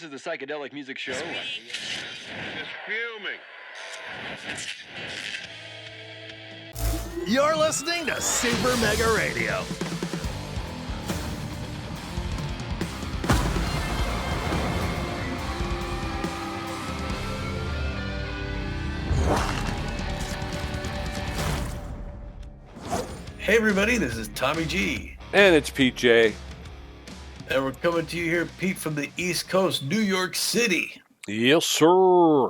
is the Psychedelic Music Show. Just fuming. You're listening to Super Mega Radio. Hey everybody, this is Tommy G. And it's PJ. And we're coming to you here, Pete, from the East Coast, New York City. Yes, sir.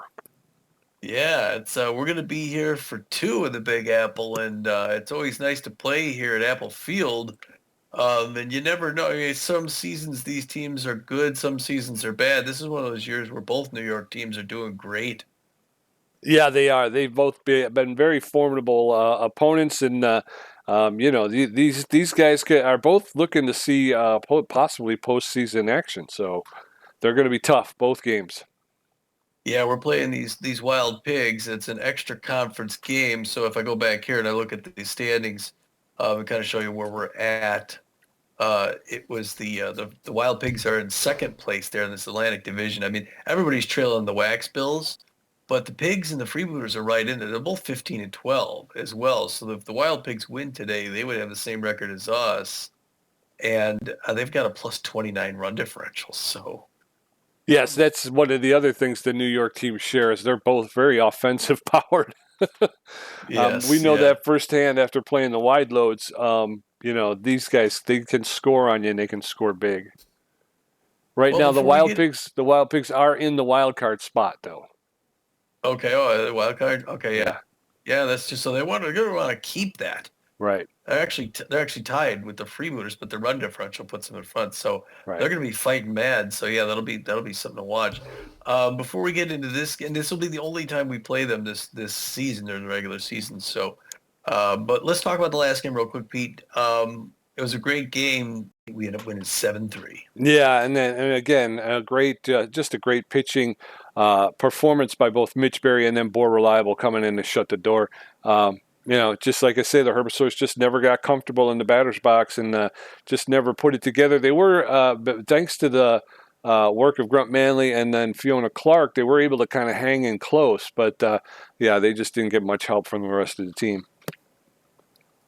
Yeah, it's we're going to be here for 2 in the Big Apple, and it's always nice to play here at Apple Field. And you never know. I mean, some seasons these teams are good, some seasons are bad. This is one of those years where both New York teams are doing great. Yeah, they are. They've both been very formidable opponents, and these guys are both looking to see possibly postseason action. So they're going to be tough, both games. Yeah, we're playing these Wild Pigs. It's an extra conference game. So if I go back here and I look at the standings, and kind of show you where we're at, it was the Wild Pigs are in second place there in this Atlantic Division. I mean, everybody's trailing the Wax Bills, but the Pigs and the Freebooters are right in there. They're both 15-12 as well. So if the Wild Pigs win today, they would have the same record as us, and they've got a plus 29 run differential. So. Yes, that's one of the other things the New York team share is they're both very offensive powered. Yes, we know that firsthand after playing the wide loads. These guys, they can score on you and they can score big. Right now, the Wild Pigs are in the wild card spot though. Okay. Oh, the wild card. Okay. Yeah. That's just so they're going to want to keep that. Right. They're actually tied with the Freebooters, but the run differential puts them in front. So They're going to be fighting mad. So yeah, that'll be something to watch. Before we get into this, and this will be the only time we play them this season during the regular season. So, but let's talk about the last game real quick, Pete. It was a great game. We ended up winning 7-3. Yeah, and again, just a great pitching performance by both Mitch Berry and then Boar Reliable coming in to shut the door. Just like I say, the Herbivores just never got comfortable in the batter's box and just never put it together. They were, thanks to the work of Grunt Manley and then Fiona Clark, they were able to kind of hang in close. But, they just didn't get much help from the rest of the team.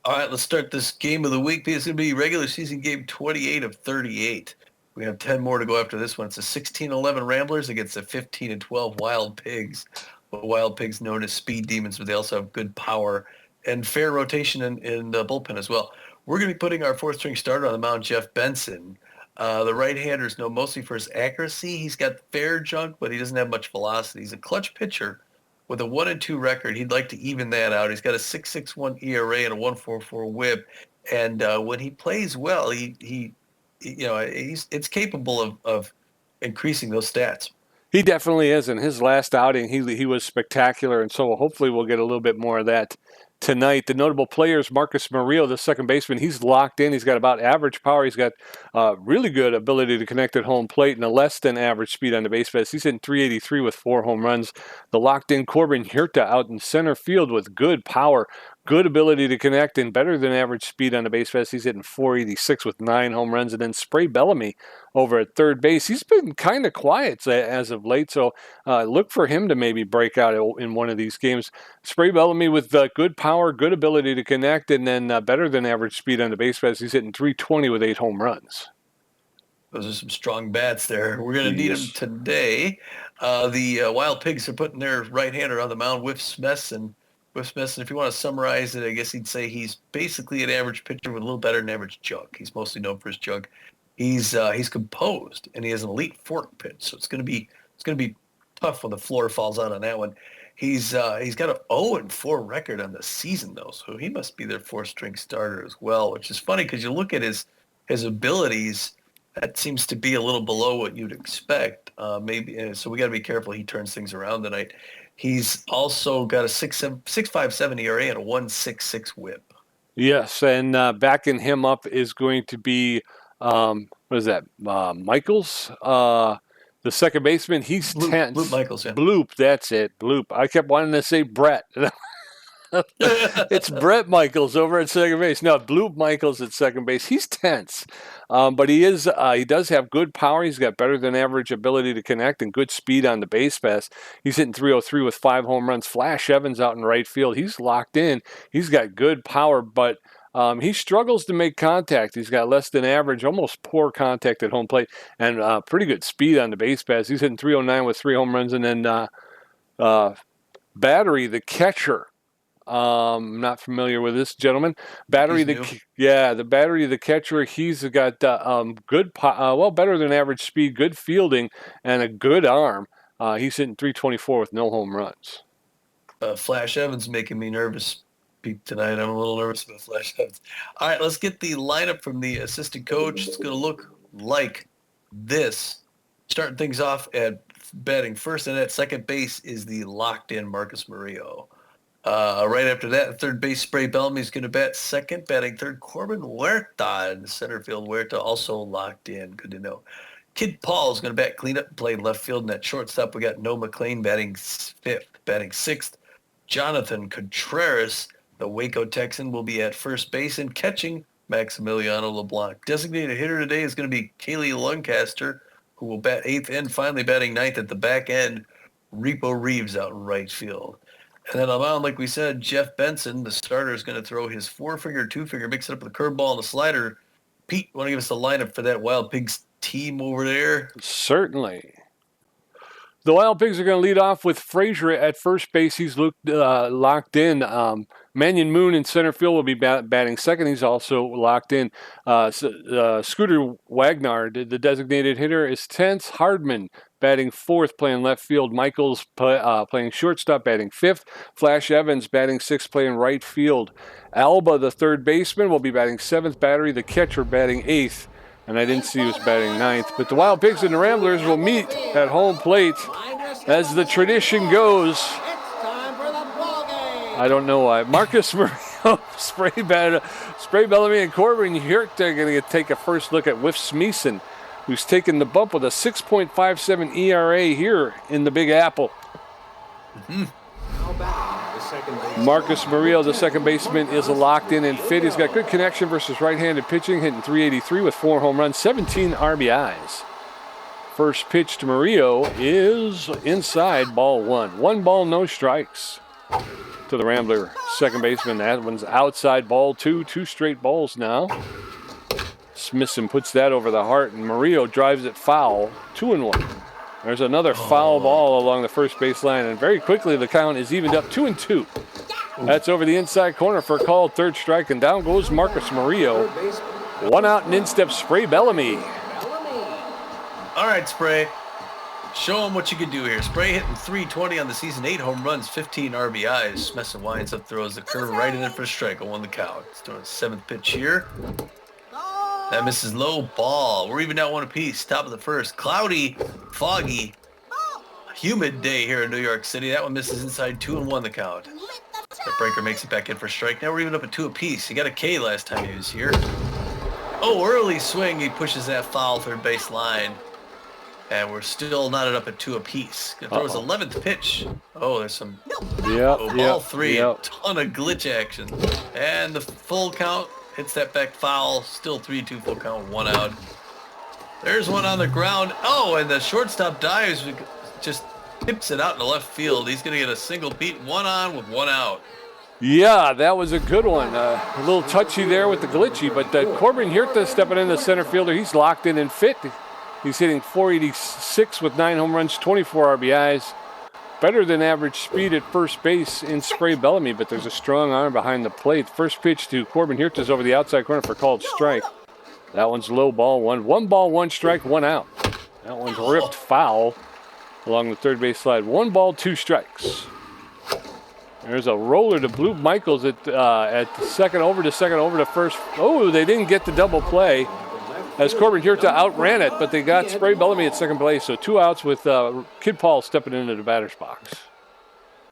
All right, let's start this game of the week. It's going to be regular season game 28 of 38. We have 10 more to go after this one. It's a 16-11 Ramblers against a 15-12 Wild Pigs. Wild Pigs known as speed demons, but they also have good power and fair rotation in the bullpen as well. We're going to be putting our fourth-string starter on the mound, Jeff Benson. The right-hander is known mostly for his accuracy. He's got fair junk, but he doesn't have much velocity. He's a clutch pitcher with a 1-2 record. He'd like to even that out. He's got a 6.61 ERA and a 1.44 WHIP. And when he plays well, it's capable of increasing those stats. He definitely is. In his last outing, he was spectacular, and so hopefully we'll get a little bit more of that tonight. The notable players, Marcus Murillo, the second baseman, he's locked in. He's got about average power. He's got really good ability to connect at home plate and a less than average speed on the base paths. He's hitting 383 with 4 home runs. The locked-in Corbin Huerta out in center field with good power, good ability to connect, and better than average speed on the base paths. He's hitting 486 with 9 home runs. And then Spray Bellamy over at third base. He's been kind of quiet as of late, so look for him to maybe break out in one of these games. Spray Bellamy with good power, good ability to connect, and then better than average speed on the base paths. He's hitting 320 with 8 home runs. Those are some strong bats there. We're going to need them today. The Wild Pigs are putting their right-hander on the mound, Whiff Smesson. If you want to summarize it, I guess he'd say he's basically an average pitcher with a little better than average junk. He's mostly known for his junk. He's composed and he has an elite fork pitch, so it's going to be tough when the floor falls out on that one. He's got an 0-4 record on the season though, so he must be their fourth-string starter as well, which is funny because you look at his abilities. That seems to be a little below what you'd expect. Maybe so we got to be careful. He turns things around tonight. He's also got a 6.57 ERA and a 1.66 WHIP. Yes, and backing him up is going to be what is that? Michaels, the second baseman. He's tense. Bloop Michaels, yeah. Bloop, that's it. Bloop. I kept wanting to say Brett. It's Brett Michaels over at second base. No, Blue Michaels at second base. He's tense, but he does have good power. He's got better than average ability to connect and good speed on the base pass. He's hitting 303 with 5 home runs. Flash Evans out in right field. He's locked in. He's got good power, but he struggles to make contact. He's got less than average, almost poor contact at home plate, and pretty good speed on the base pass. He's hitting 309 with 3 home runs, and then Battery, the catcher. I'm not familiar with this gentleman. Battery, the Battery, the catcher. He's got good, better than average speed, good fielding, and a good arm. He's hitting 324 with no home runs. Flash Evans making me nervous tonight. I'm a little nervous about Flash Evans. All right, let's get the lineup from the assistant coach. It's going to look like this. Starting things off at batting first and at second base is the locked-in Marcus Murillo. Right after that, third base, Spray Bellamy is going to bat second. Batting third, Corbin Huerta in center field. Huerta also locked in. Good to know. Kid Paul is going to bat cleanup and play left field. And at shortstop, we got Noah McLean batting fifth. Batting sixth, Jonathan Contreras, the Waco Texan, will be at first base. And catching, Maximiliano LeBlanc. Designated hitter today is going to be Kaylee Luncaster, who will bat eighth, and finally batting ninth at the back end, Repo Reeves out in right field. And then on the mound, like we said, Jeff Benson, the starter, is going to throw his four-finger, two-finger, mix it up with the curveball and the slider. Pete, want to give us the lineup for that Wild Pigs team over there? Certainly. The Wild Pigs are going to lead off with Frazier at first base. He's locked in. Mannion Moon in center field will be batting second. He's also locked in. Scooter Wagner, the designated hitter, is 10th. Hardman batting fourth, playing left field. Michaels playing shortstop, batting fifth. Flash Evans batting sixth, playing right field. Alba, the third baseman, will be batting seventh. Battery, the catcher, batting eighth. And I didn't see who was batting ninth. But the Wild Pigs and the Ramblers will meet at home plate as the tradition goes. I don't know why. Marcus Murillo, Spray Bellamy, and Corbin Huerta are going to take a first look at Whiff Smeeson, who's taken the bump with a 6.57 ERA here in the Big Apple. Mm-hmm. Marcus Murillo, the second baseman, is locked in and fit. He's got good connection versus right-handed pitching, hitting 383 with 4 home runs, 17 RBIs. First pitch to Murillo is inside, ball one. 1 ball, no strikes to the Rambler second baseman. That one's outside, ball two. 2 straight balls now. Smithson puts that over the heart, and Murillo drives it foul, 2-1. There's another foul ball along the first base line, and very quickly the count is evened up 2-2. That's over the inside corner for a called third strike, and down goes Marcus Murillo. 1 out, and in steps Spray Bellamy. All right, Spray. Show him what you can do here. Spray hitting 320 on the season, 8 home runs, 15 RBIs. Smithson winds up, throws the curve right in it for a strike, 1 the count. He's throwing his 7th pitch here. That misses low, ball. We're even down 1 apiece. Top of the first. Cloudy, foggy, humid day here in New York City. That one misses inside, 2-1 the count. The breaker makes it back in for a strike. Now we're even up at 2 apiece. He got a K last time he was here. Oh, early swing. He pushes that foul third base line. And we're still knotted up at 2 apiece. Gonna throw his 11th pitch. Oh, there's some ball 3. A ton of glitch action. And the full count. Hits that back foul. Still 3-2 full count. 1 out. There's one on the ground. Oh, and the shortstop dives. Just tips it out in the left field. He's going to get a single beat. 1 on with 1 out. Yeah, that was a good one. A little touchy there with the glitchy, but Corbin Huerta stepping in the center fielder. He's locked in and fit. He's hitting 486 with 9 home runs, 24 RBIs. Better than average speed at first base in Spray Bellamy, but there's a strong arm behind the plate. First pitch to Corbin Huerta is over the outside corner for called strike. That one's low, ball 1. 1 ball, 1 strike, 1 out. That one's ripped foul along the third base slide. 1 ball, 2 strikes. There's a roller to Blue Michaels at second over to first. Oh, they didn't get the double play as Corbin Huerta outran it, but they got Spray Bellamy at second place. So 2 outs with Kid Paul stepping into the batter's box.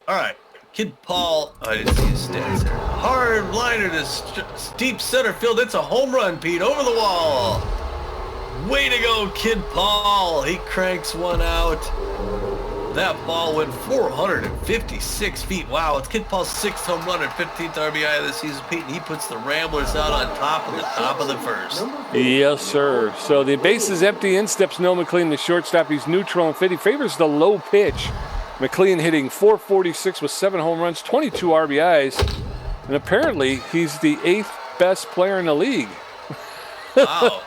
All right. Kid Paul, I didn't see his stats there. Hard liner to deep center field. It's a home run, Pete, over the wall. Way to go, Kid Paul. He cranks 1 out. That ball went 456 feet. Wow, it's Kid Paul's 6th home run and 15th RBI of the season, Pete, and he puts the Ramblers out on top of the first. Yes, sir. So the base is empty. In steps Noah McLean, the shortstop. He's neutral and fit. He favors the low pitch. McLean hitting 446 with 7 home runs, 22 RBIs, and apparently he's the 8th best player in the league. Wow.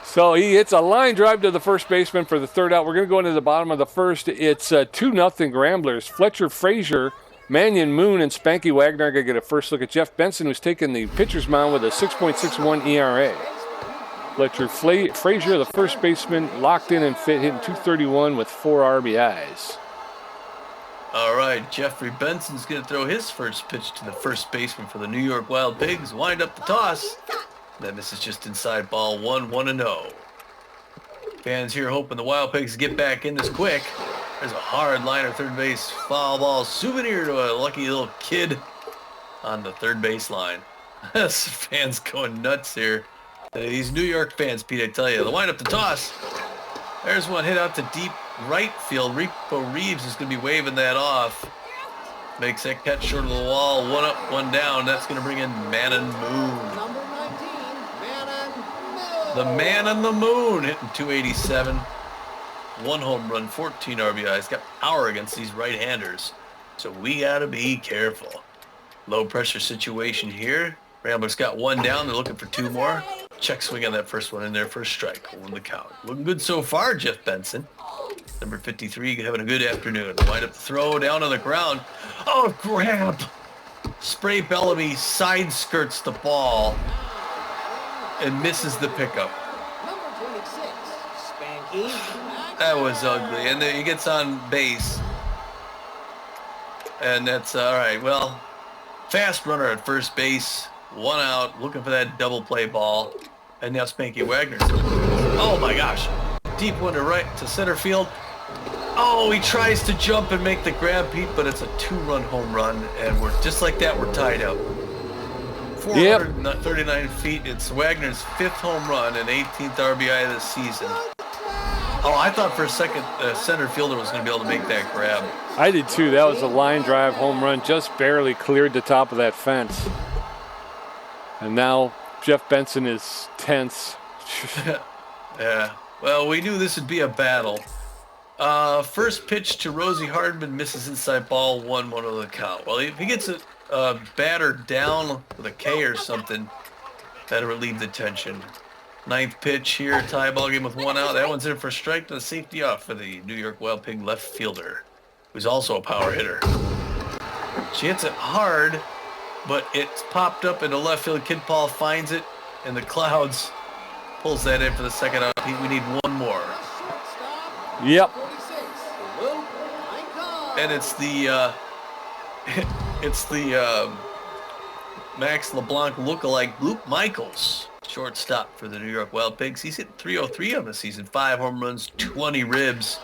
So he hits a line drive to the first baseman for the third out. We're going to go into the bottom of the first. It's 2-0 Ramblers. Fletcher Frazier, Mannion Moon, and Spanky Wagner are going to get a first look at Jeff Benson, who's taking the pitcher's mound with a 6.61 ERA. Fletcher Frazier, the first baseman, locked in and fit, hitting 231 with 4 RBIs. All right, Jeffrey Benson's going to throw his first pitch to the first baseman for the New York Wild Pigs. Wind up the toss. That misses just inside, ball 1-0. Fans here hoping the Wild Pigs get back in this quick. There's a hard liner third base foul ball souvenir to a lucky little kid on the third base line. Fans going nuts here. These New York fans, Pete, I tell you. The wind up the toss. There's one hit out to deep right field. Repo Reeves is going to be waving that off. Makes that catch short of the wall. One up, one down. That's going to bring in Man and Moon. The Man on the Moon hitting 287. 1 home run, 14 RBIs. Got power against these right-handers. So we got to be careful. Low pressure situation here. Ramblers got 1 down. They're looking for 2 more. Check swing on that first one in there for a strike. Holding the count. Looking good so far, Jeff Benson. Number 53 having a good afternoon. Wind up the throw down on the ground. Oh, grab. Spray Bellamy side skirts the ball and misses the pickup. That was ugly. And then he gets on base. And that's all right. Well, fast runner at first base. 1 out, looking for that double play ball. And now Spanky Wagner's. Oh my gosh. Deep one to center field. Oh, he tries to jump and make the grab, Pete, but it's a 2-run home run. And we're just like that, we're tied up. 439 feet. It's Wagner's 5th home run and 18th RBI of the season. Oh, I thought for a second the center fielder was going to be able to make that grab. I did too. That was a line drive home run. Just barely cleared the top of that fence. And now Jeff Benson is tense. Yeah. Well, we knew this would be a battle. First pitch to Rosie Hardman misses inside ball 1-1 of the count. Well, if he gets a batter down with a K or something, that'll relieve the tension. 9th pitch here, tie ball game with 1 out. That one's in for a strike to the safety off for the New York Wild Pig left fielder, who's also a power hitter. She hits it hard, but it's popped up into left field. Kid Paul finds it in the clouds, pulls that in for the second out. We need 1 more. Yep. And it's the Max LeBlanc lookalike Luke Michaels, shortstop for the New York Wild Pigs. He's hit 303 on the season, 5 home runs, 20 ribs.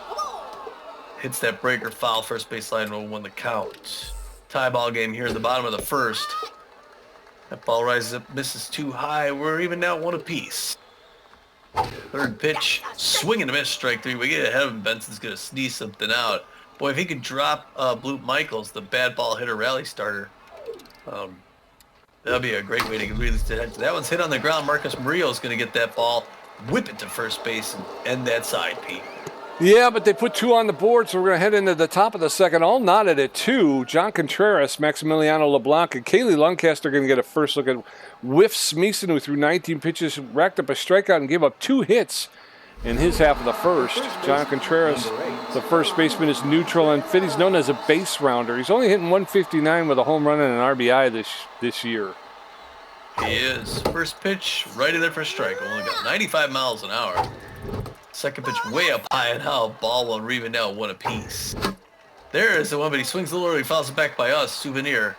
Hits that breaker foul, first baseline will win the count. Tie ball game here in the bottom of the first. That ball rises up, misses too high. We're even now 1 apiece. 3rd pitch, swing and a miss, strike 3. We get ahead of him. Benson's going to sneeze something out. Boy, if he could drop Luke Michaels, the bad ball hitter rally starter, that'll be a great way to really get that one's hit on the ground. Marcus Murillo is going to get that ball, whip it to first base, and end that side, Pete. Yeah, but they put 2 on the board, so we're going to head into the top of the second. All knotted at 2. John Contreras, Maximiliano LeBlanc, and Kaylee Luncaster are going to get a first look at Whiff Smeason, who threw 19 pitches, racked up a strikeout, and gave up 2 hits in his half of the first. John Contreras, the first baseman, is neutral and fit. He's known as a base rounder. He's only hitting 159 with a home run and an RBI this year. He is. First pitch, right in there for a strike. Only got 95 miles an hour. Second pitch way up high and out. Ball 1, Reven now 1 apiece. There is the one, but he swings a little early, fouls it back by us. Souvenir,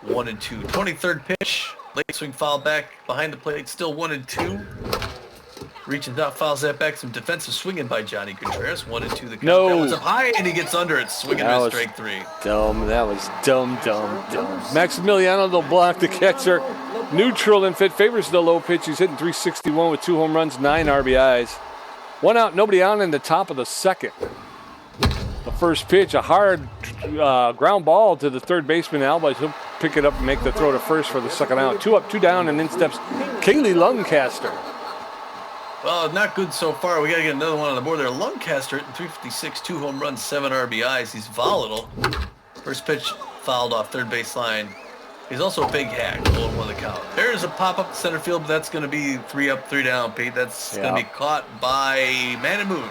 1-2. 23rd pitch, late swing foul back behind the plate, still 1-2. Reaching out, fouls that back. Some defensive swinging by Johnny Contreras. 1-2 the count. No. That one's up high, and he gets under it. Swinging to strike 3. Dumb. That was dumb. Maximiliano LeBlanc, the catcher, neutral and fit, favors the low pitch. He's hitting 361 with 2 home runs, 9 RBIs. 1 out, nobody on in the top of the second. The First pitch, a hard ground ball to the third baseman, Alba. He'll pick it up and make the throw to first for the second out. 2 up, 2 down, and in steps Kaylee Luncaster. Well, not good so far. We got to get another one on the board there. Luncaster hitting 356, 2 home runs, 7 RBIs. He's volatile. First pitch fouled off third baseline. He's also a big hack, 0-1 the count. There's a pop-up to center field, but that's going to be 3 up, 3 down, Pete. That's going to be caught by Man and Moon.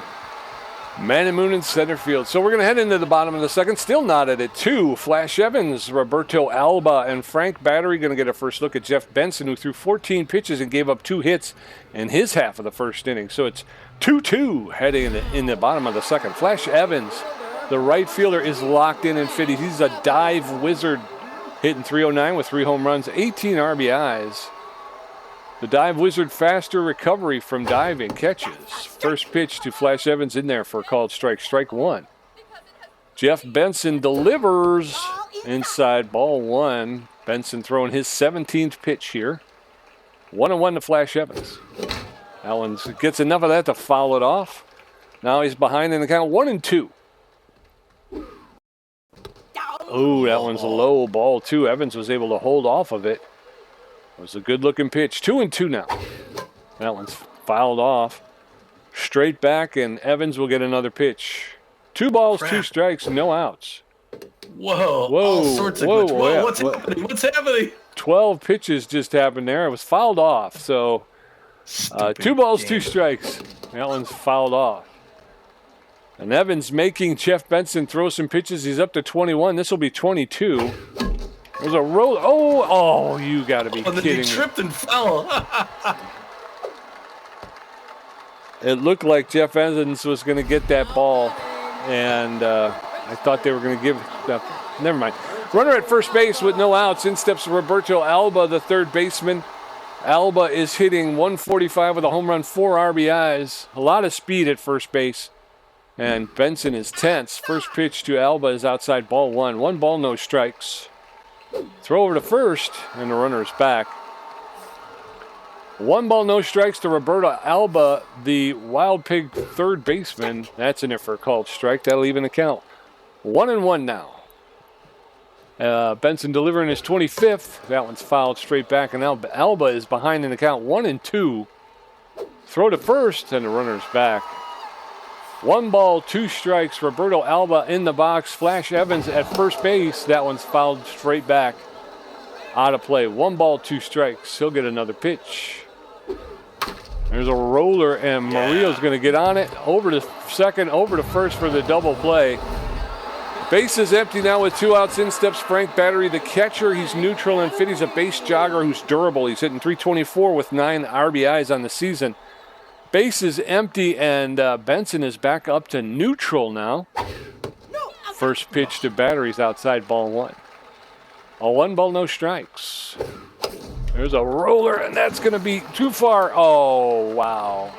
Man and Moon in center field. So we're going to head into the bottom of the second. Still knotted at 2. Flash Evans, Roberto Alba, and Frank Battery going to get a first look at Jeff Benson, who threw 14 pitches and gave up 2 hits in his half of the first inning. So it's 2-2 heading in the bottom of the second. Flash Evans, the right fielder, is locked in and fitted. He's a dive wizard, hitting .309 with 3 home runs, 18 RBIs. The dive wizard, faster recovery from diving catches. First pitch to Flash Evans in there for a called strike. Strike 1. Jeff Benson delivers inside, ball 1. Benson throwing his 17th pitch here. 1-1 to Flash Evans. Allen gets enough of that to foul it off. Now he's behind in the count, 1-2. Oh, that one's a low, ball 2. Evans was able to hold off of it. It was a good-looking pitch. 2-2 now. That one's fouled off. Straight back, and Evans will get another pitch. 2 balls, 2 strikes, no outs. Whoa. All sorts of glitch. Whoa, what's happening? What's happening? 12 pitches just happened there. It was fouled off. So 2 balls, 2 strikes. That one's fouled off. And Evans making Jeff Benson throw some pitches. He's up to 21. This will be 22. There's a roll. Oh, you got to be kidding me. He tripped and fell. It looked like Jeff Evans was going to get that ball, and I thought they were going to give. Never mind. Runner at first base with no outs. In steps Roberto Alba, the third baseman. Alba is hitting .145 with a home run, 4 RBIs. A lot of speed at first base. And Benson is tense. First pitch to Alba is outside, ball 1. 1 ball, no strikes. Throw over to first, and the runner is back. 1 ball, no strikes to Roberto Alba, the Wild Pig third baseman. That's in there for a called strike. That'll even the count. 1-1 now. Benson delivering his 25th. That one's fouled straight back, and Alba is behind in the count. 1-2. Throw to first, and the runner's back. 1 ball, 2 strikes. Roberto Alba in the box. Flash Evans at first base. That one's fouled straight back. Out of play. 1 ball, 2 strikes. He'll get another pitch. There's a roller, and Murillo's going to get on it. Over to second, over to first for the double play. Base is empty now with 2 outs. In steps Frank Battery, the catcher. He's neutral and fit. He's a base jogger who's durable. He's hitting .324 with 9 RBIs on the season. Base is empty, and Benson is back up to neutral now. First pitch to Battery's outside, ball 1. A 1 ball, no strikes. There's a roller, and that's going to be too far. Oh, wow.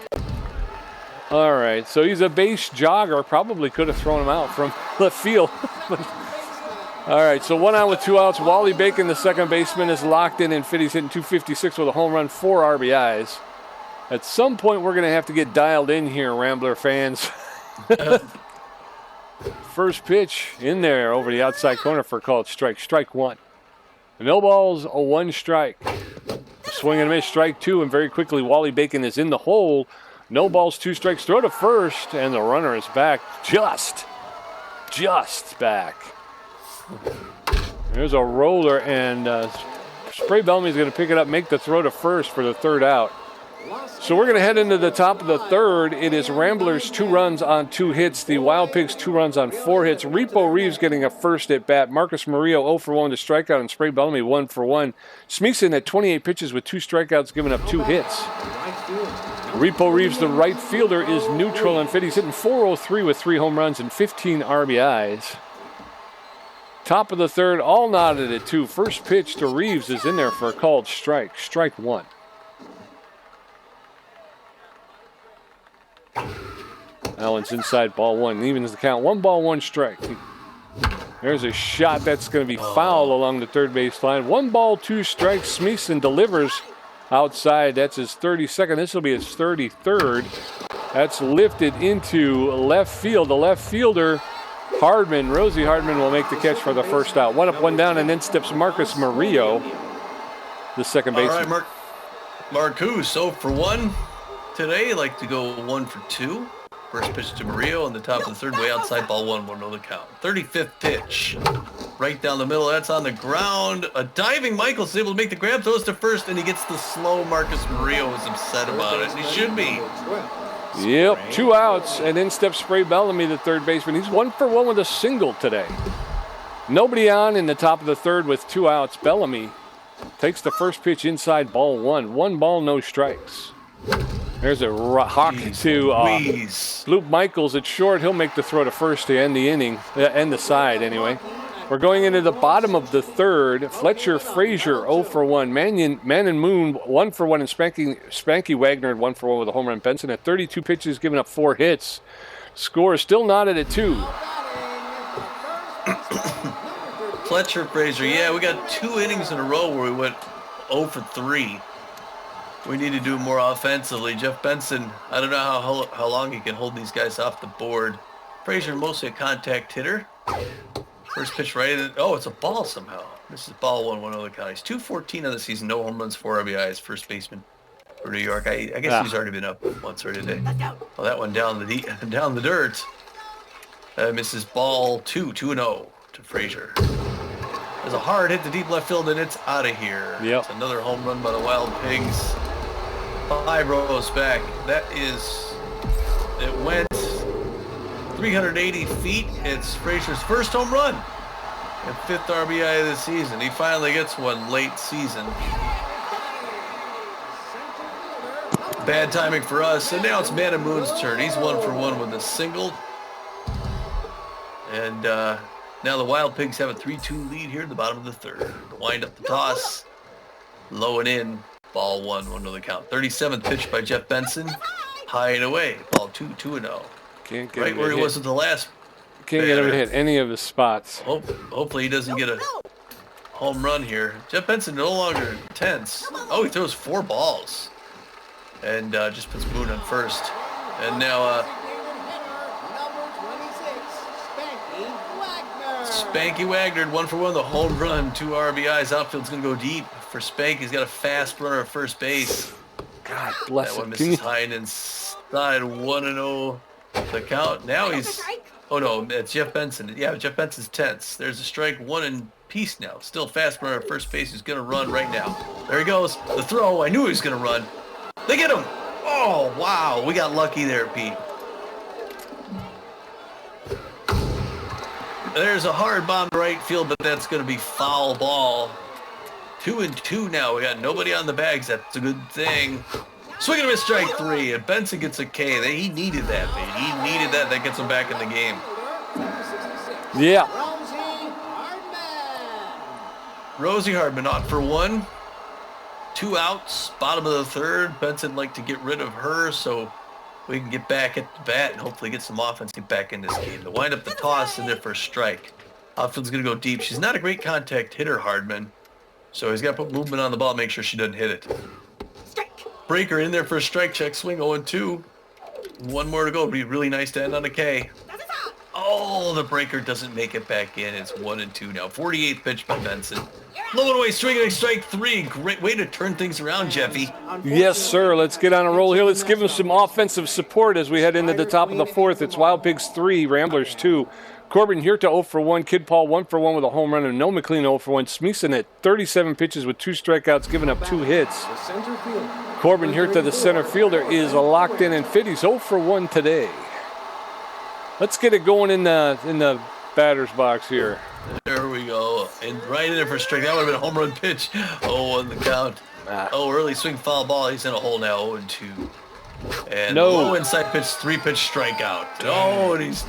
All right, so he's a base jogger. Probably could have thrown him out from left field. All right, so 1 out with 2 outs. Wally Bacon, the second baseman, is locked in and fit. He's hitting .256 with a home run, 4 RBIs. At some point, we're going to have to get dialed in here, Rambler fans. First pitch in there over the outside corner for a called strike. Strike 1. No balls, a 1 strike. Swing and a miss, strike 2, and very quickly Wally Bacon is in the hole. No balls, 2 strikes. Throw to first, and the runner is back. Just back. There's a roller, and Spray Bellamy's going to pick it up, make the throw to first for the 3rd out. So we're going to head into the top of the 3rd. It is Ramblers 2 runs on 2 hits. The Wild Pigs 2 runs on 4 hits. Repo Reeves getting a first at bat. Marcus Murillo 0 for 1 to strikeout, and Spray Bellamy 1 for 1. Smeeson at 28 pitches with 2 strikeouts, giving up 2 hits. Repo Reeves, the right fielder, is neutral and fit. He's hitting .403 with 3 home runs and 15 RBIs. Top of the 3rd, all knotted at 2. First pitch to Reeves is in there for a called strike. Strike 1. Allen's inside, ball 1. Evens the count. 1 ball, 1 strike. There's a shot that's going to be foul along the third base line. 1 ball, 2 strikes. Smeeson delivers outside. That's his 32nd. This will be his 33rd. That's lifted into left field. The left fielder Rosie Hardman will make the catch for the first out. 1 up, 1 down, and then steps Marcus Murillo, the second baseman. All right, Marcus, 0 for 1 today. Like to go 1 for 2. First pitch to Murillo on the top of the third, way outside, ball 1, 1-0 the count. 35th pitch, right down the middle. That's on the ground. A diving Michael's able to make the grab, throws to first, and he gets the slow. Marcus Murillo is upset about it. He should be. Yep, 2 outs, and in steps Spray Bellamy, the third baseman. He's 1 for 1 with a single today. Nobody on in the top of the third with 2 outs. Bellamy takes the first pitch inside, ball 1. 1 ball, no strikes. There's a hawk to Luke Michaels at short. He'll make the throw to first to end the inning, end the side anyway. We're going into the bottom of the third. Fletcher Frazier 0 for 1. Mannon Moon 1 for 1, and Spanky Wagner 1 for 1 with a home run. Benson at 32 pitches, giving up 4 hits. Score is still knotted at 2. Fletcher Frazier, yeah, we got 2 innings in a row where we went 0 for 3. We need to do more offensively. Jeff Benson, I don't know how long he can hold these guys off the board. Frazier, mostly a contact hitter. First pitch right in. Oh, it's a ball somehow. This is ball 1-1 the count. He's 214 on the season, no home runs, 4 RBIs, first baseman for New York. I guess he's already been up once already today. Well, that one down the dirt. Misses ball 2-0 to Frazier. There's a hard hit to deep left field, and it's out of here. Yep. It's another home run by the Wild Pigs. 5 rows back. It went 380 feet. It's Frazier's first home run and 5th RBI of the season. He finally gets one late season. Bad timing for us. And now it's Mannon Moon's turn. He's 1 for 1 with a single. And now the Wild Pigs have a 3-2 lead here at the bottom of the third. Wind up the toss. Low and in. Ball 1-1 the count. 37th pitch by Jeff Benson. High and away. Ball 2-0. Can't get right where he was at the last. Can't get him to hit any of his spots. Hopefully he doesn't get a home run here. Jeff Benson no longer tense. Oh, he throws 4 balls. And just puts Boone on first. And now Spanky Wagner, 1 for 1, the home run, 2 RBIs. Outfield's going to go deep for Spank. He's got a fast runner at first base. God bless him. That one misses high and inside, 1-0 the count. Now he's, oh no, it's Jeff Benson. Yeah, Jeff Benson's tense. There's a strike, 1 in piece now. Still fast runner at first base. He's going to run right now. There he goes. The throw. I knew he was going to run. They get him. Oh, wow. We got lucky there, Pete. There's a hard bomb to right field, but that's going to be foul ball. 2-2 now. We got nobody on the bags. That's a good thing. Swing and a miss, strike 3, and Benson gets a K. He needed that, man. He needed that. That gets him back in the game. Yeah. Rosie Hardman on for 1. 2 outs, bottom of the third. Benson like to get rid of her so we can get back at the bat and hopefully get some offense, get back in this game. To wind up the toss in there for a strike. Outfield's going to go deep. She's not a great contact hitter, Hardman. So he's got to put movement on the ball, make sure she doesn't hit it. Breaker in there for a strike check. Swing 0-2. 1 more to go. It'd be really nice to end on a K. Oh, the breaker doesn't make it back in. It's 1-2 now. 48th pitch by Benson. Low and away, swinging strike 3. Great way to turn things around, Jeffy. Yes, sir. Let's get on a roll here. Let's give him some offensive support as we head into the top of the 4th. It's Wild Pigs 3, Ramblers 2. Corbin Hirta 0 for 1. Kid Paul 1 for 1 with a home run, and No McLean 0 for 1. Smeeson at 37 pitches with 2 strikeouts, giving up 2 hits. Corbin Hirta, the center fielder, is locked in and fit. He's 0 for 1 today. Let's get it going in the batter's box here. There we go. And right in there for a strike. That would have been a home run pitch. 0-1 the count. Early swing foul ball. He's in a hole now. 0-2. And low inside pitch, 3-pitch strikeout. Oh, and he's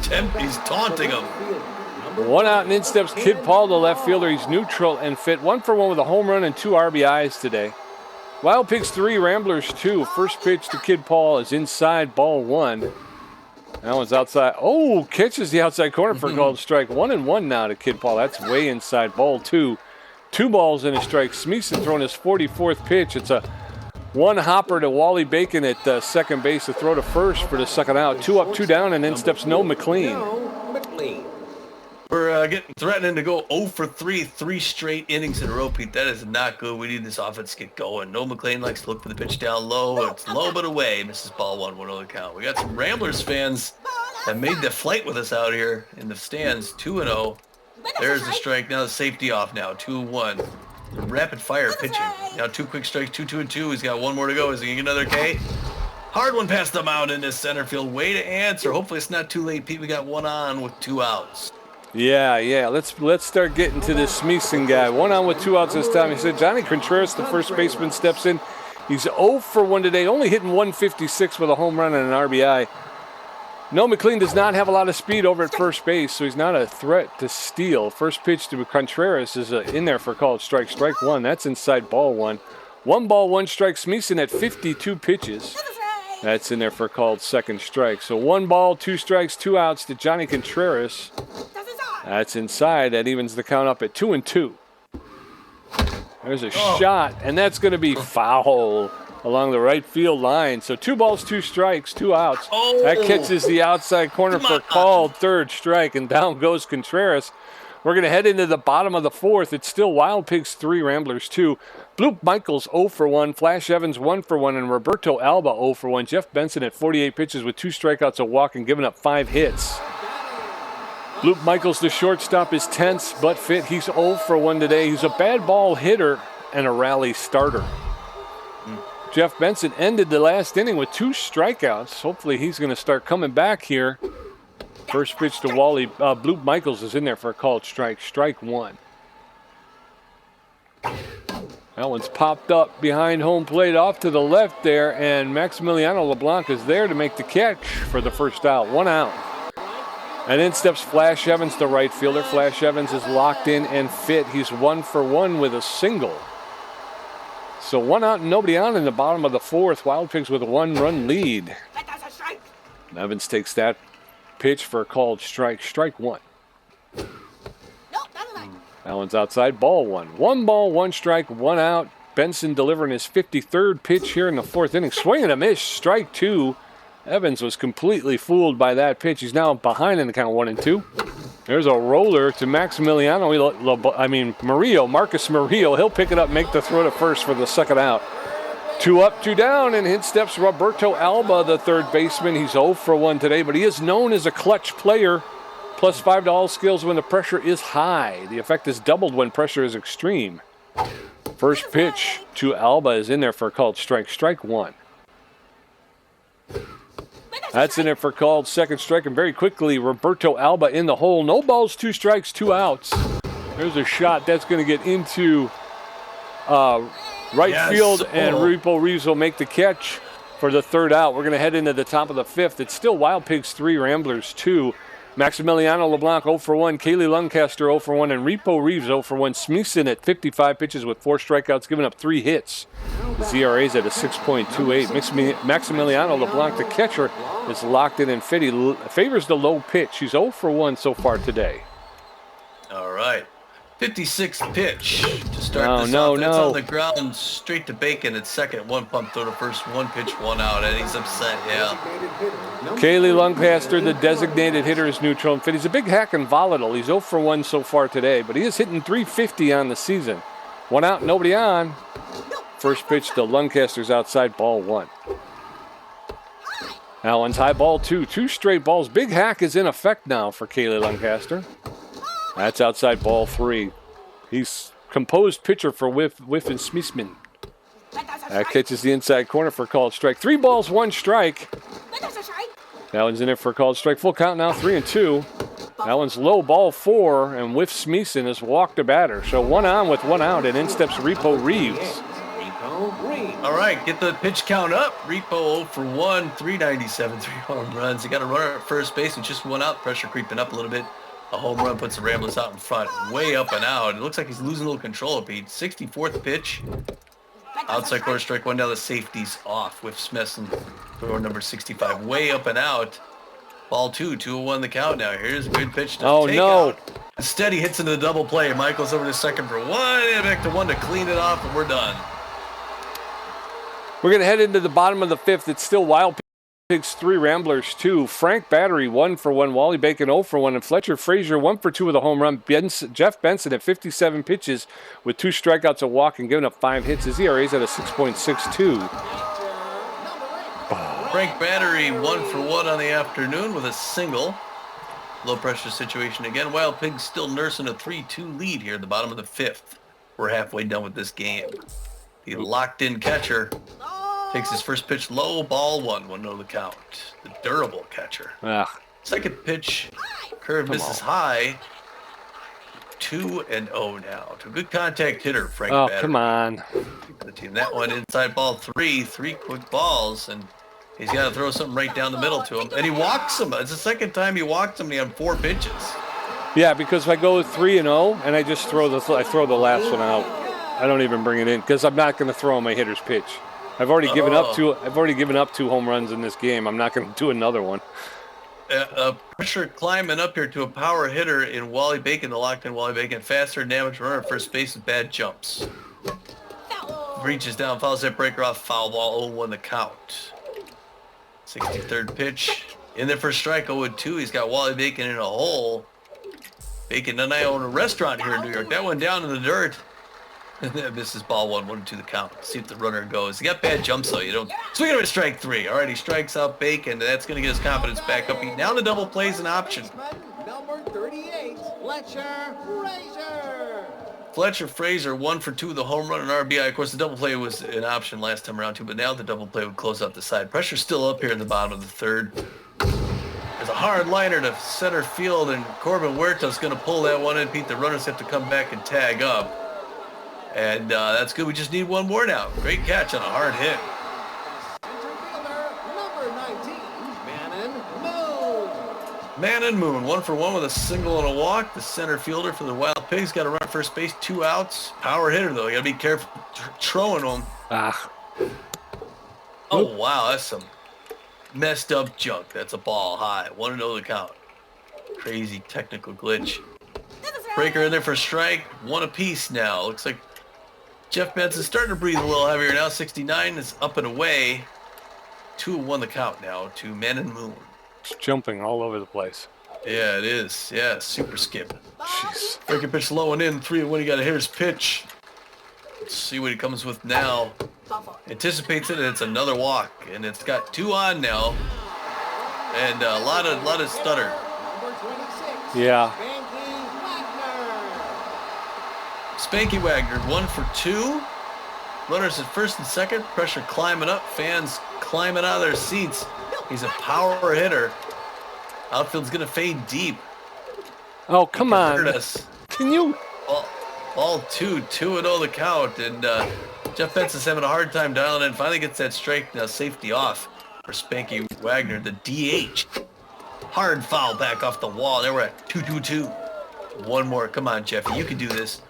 taunting him. 1 out and in steps Kid Paul, the left fielder. He's neutral and fit. 1 for 1 with a home run and 2 RBIs today. Wild Pigs 3, Ramblers 2. First pitch to Kid Paul is inside, ball 1. That one's outside. Oh, catches the outside corner for a called strike. 1-1 now to Kid Paul. That's way inside, ball 2. 2 balls and a strike. Smeeson throwing his 44th pitch. It's a 1 hopper to Wally Bacon at second base to throw to first for the second out. 2 up, 2 down, and then steps No McLean. threatening to go 0 for 3 straight innings in a row, Pete. That is not good. We need this offense to get going. No McLean likes to look for the pitch down low. It's low but away. Misses ball 1-1 count. We got some Ramblers fans that made the flight with us out here in the stands. 2-0. There's the strike. Now the safety off now. 2-1. Rapid fire pitching. Now 2 quick strikes. 2-2-2. He's got 1 more to go. Is he going to get another K? Hard one past the mound in this center field. Way to answer. Hopefully it's not too late, Pete. We got 1 on with 2 outs. Yeah. Let's start getting to this Smeeson guy. 1 on with 2 outs this time. He said Johnny Contreras, the first baseman, steps in. He's 0 for 1 today, only hitting 156 with a home run and an RBI. No, McLean does not have a lot of speed over at first base, so he's not a threat to steal. First pitch to Contreras is in there for a called strike. Strike 1. That's inside ball 1. 1 ball, 1 strike. Smeeson at 52 pitches. That's in there for a called second strike. So 1 ball, 2 strikes, 2 outs to Johnny Contreras. That's inside. That evens the count up at 2-2. There's a shot, and that's going to be foul along the right field line. So 2 balls, 2 strikes, 2 outs. That catches the outside corner for a called third strike, and down goes Contreras. We're going to head into the bottom of the 4th. It's still Wild Pigs 3, Ramblers 2. Bloop Michaels 0 for 1, Flash Evans 1 for 1, and Roberto Alba 0 for 1. Jeff Benson at 48 pitches with 2 strikeouts, a walk, and giving up 5 hits. Bloop Michaels, the shortstop, is tense but fit. He's 0 for 1 today. He's a bad ball hitter and a rally starter. Jeff Benson ended the last inning with 2 strikeouts. Hopefully he's going to start coming back here. First pitch to Wally. Bloop Michaels is in there for a called strike. Strike 1. That one's popped up behind home plate off to the left there, and Maximiliano LeBlanc is there to make the catch for the first out. 1 out. And in steps Flash Evans, the right fielder. Flash Evans is locked in and fit. He's 1 for 1 with a single. So 1 out and nobody on in the bottom of the 4th. Wild Pigs with a 1-run lead. Evans takes that pitch for a called strike. Strike 1. That one's outside. Ball 1. 1 ball, 1 strike, 1 out. Benson delivering his 53rd pitch here in the 4th inning. Swing and a miss. Strike 2. Evans was completely fooled by that pitch. He's now behind in the count 1-2. There's a roller to Maximiliano. Murillo, Marcus Murillo. He'll pick it up, make the throw to first for the second out. 2 up, 2 down, and in steps Roberto Alba, the third baseman. He's 0 for 1 today, but he is known as a clutch player. +5 to all skills when the pressure is high. The effect is doubled when pressure is extreme. First pitch to Alba is in there for a called strike. Strike 1. That's in there for called second strike, and very quickly Roberto Alba in the hole. No balls, 2 strikes, 2 outs. There's a shot that's going to get into right field, and Repo Reeves will make the catch for the 3rd out. We're going to head into the top of the 5th. It's still Wild Pigs 3, Ramblers 2. Maximiliano LeBlanc 0 for 1, Kaylee Lancaster 0 for 1, and Repo Reeves 0 for 1. Smeeson at 55 pitches with 4 strikeouts, giving up 3 hits. His ERA is at a 6.28. Maximiliano LeBlanc, the catcher, is locked in and fit. He favors the low pitch. He's 0 for 1 so far today. All right. 56th pitch to start this off. That's on the ground, straight to Bacon at second. 1 pump throw to first, 1 pitch, 1 out, and he's upset, yeah. Kaylee Lancaster, the designated hitter, is neutral and fit. He's a big hack and volatile. He's 0 for 1 so far today, but he is hitting .350 on the season. 1 out, nobody on. First pitch to Lancaster's outside, ball 1. That one's high, ball 2. 2 straight balls. Big hack is in effect now for Kaylee Lancaster. That's outside, ball 3. He's composed pitcher for Whiff and Smeeson. That catches the inside corner for a called strike. 3 balls, 1 strike. That one's in there for a called strike. Full count now, 3-2. That one's low, ball 4, and Whiff Smeeson has walked a batter. So 1 on with 1 out, and in steps Repo Reeves. All right, get the pitch count up. Repo 0 for 1, 397, 3 home runs. He got a runner at first base with just 1 out. Pressure creeping up a little bit. A home run puts the Ramblers out in front, way up and out. It looks like he's losing a little control of Pete. 64th pitch. Outside corner, strike 1 down. The safety's off with Smeeson, throw number 65, way up and out. Ball 2, 2-1 the count now. Here's a good pitch to take out. Instead, he hits into the double play. Michael's over to second for 1, and back to 1 to clean it off, and we're done. We're going to head into the bottom of the 5th. It's still Wild Pigs 3, Ramblers 2. Frank Battery 1 for 1. Wally Bacon 0 for 1. And Fletcher Frazier 1 for 2 with a home run. Jeff Benson at 57 pitches with 2 strikeouts, a walk, and giving up 5 hits. His ERA is at a 6.62. Frank Battery 1 for 1 on the afternoon with a single. Low pressure situation again. Wild Pigs still nursing a 3-2 lead here at the bottom of the 5th. We're halfway done with this game. The locked-in catcher takes his first pitch low, ball 1, 1-0 the count. The durable catcher. Second pitch, curve misses high. 2-0 now. To a good contact hitter, Frank Battery. Oh, come on. The team. That one inside ball 3 quick balls, and he's got to throw something right down the middle to him. And he walks him. It's the second time he walks him, and he had 4 pitches. Yeah, because if I go 3-0 and I just throw the last one out, I don't even bring it in because I'm not going to throw my hitter's pitch. I've already given up 2 home runs in this game. I'm not going to do another one. Pressure climbing up here to a power hitter in Wally Bacon, the locked-in Wally Bacon. Faster than average runner at first base with bad jumps. Reaches down, fouls that breaker off, foul ball, 0-1 the count. 63rd pitch. In there for strike, 0-2. He's got Wally Bacon in a hole. Bacon and I own a restaurant here in New York. That one down in the dirt. And then misses ball 1-2 the count. See if the runner goes. He got bad jumps though. You don't swing him at strike 3. All right, he strikes out Bacon. That's going to get his confidence back up. He now the double plays an option. Number 38, Fletcher Frazier. Fletcher Frazier 1 for 2 with a home run and RBI. Of course, the double play was an option last time around too, but now the double play would close out the side. Pressure's still up here in the bottom of the 3rd. There's a hard liner to center field, and Corbin Huerta's going to pull that one in. Pete, the runners have to come back and tag up. And that's good. We just need one more now. Great catch on a hard hit. Center fielder, number 19, Man and Moon, 1 for 1 with a single and a walk. The center fielder for the Wild Pigs got to run first base, 2 outs. Power hitter, though. You got to be careful throwing them. Oh, wow. That's some messed up junk. That's a ball high. 1-0 the count. Crazy technical glitch. Breaker in there for strike. 1 apiece now. Looks like Jeff Benson's starting to breathe a little heavier now. 69 is up and away. 2-1 the count now to Man and Moon. It's jumping all over the place. Yeah, it is. Yeah, super skip. Jeez. Breaker pitch low and in. 3-1. He got a hitter's pitch. Let's see what he comes with now. Anticipates it, and it's another walk. And it's got 2 on now. And a lot of stutter. number 26, Yeah. Spanky Wagner, 1 for 2. Runners at first and second. Pressure climbing up. Fans climbing out of their seats. He's a power hitter. Outfield's going to fade deep. Oh, come on. Hurt us. Can you? Ball 2-0 the count. And Jeff Benson's having a hard time dialing in. Finally gets that strike. Now safety off for Spanky Wagner, the DH. Hard foul back off the wall. There we're at 2-2-2. One more. Come on, Jeffy. You can do this.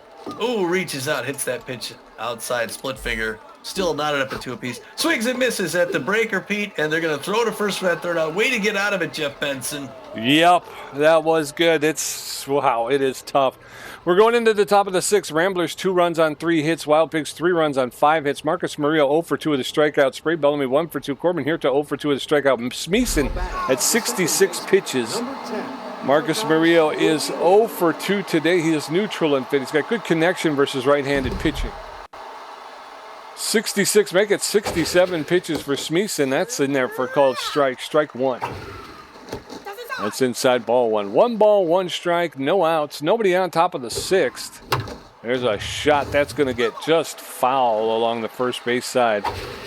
Ooh, reaches out, hits that pitch outside, split finger. Still knotted up at 2 apiece. Swings and misses at the breaker, Pete, and they're going to throw to first for that 3rd out. Way to get out of it, Jeff Benson. Yep, that was good. Wow, it is tough. We're going into the top of the 6th. Ramblers 2 runs on 3 hits. Wild Pigs 3 runs on 5 hits. Marcus Murillo 0 for 2 with a strikeout. Spray Bellamy 1 for 2. Corbin Huerta 0 for 2 with a strikeout. Smeeson at 66 pitches. number 10. Marcus Murillo is 0 for 2 today. He is neutral and fit. He's got good connection versus right-handed pitching. 66, make it 67 pitches for Smeeson. That's in there for called strike 1. That's inside ball 1. 1 ball, 1 strike, no outs. Nobody on top of the 6th. There's a shot that's going to get just foul along the first base side.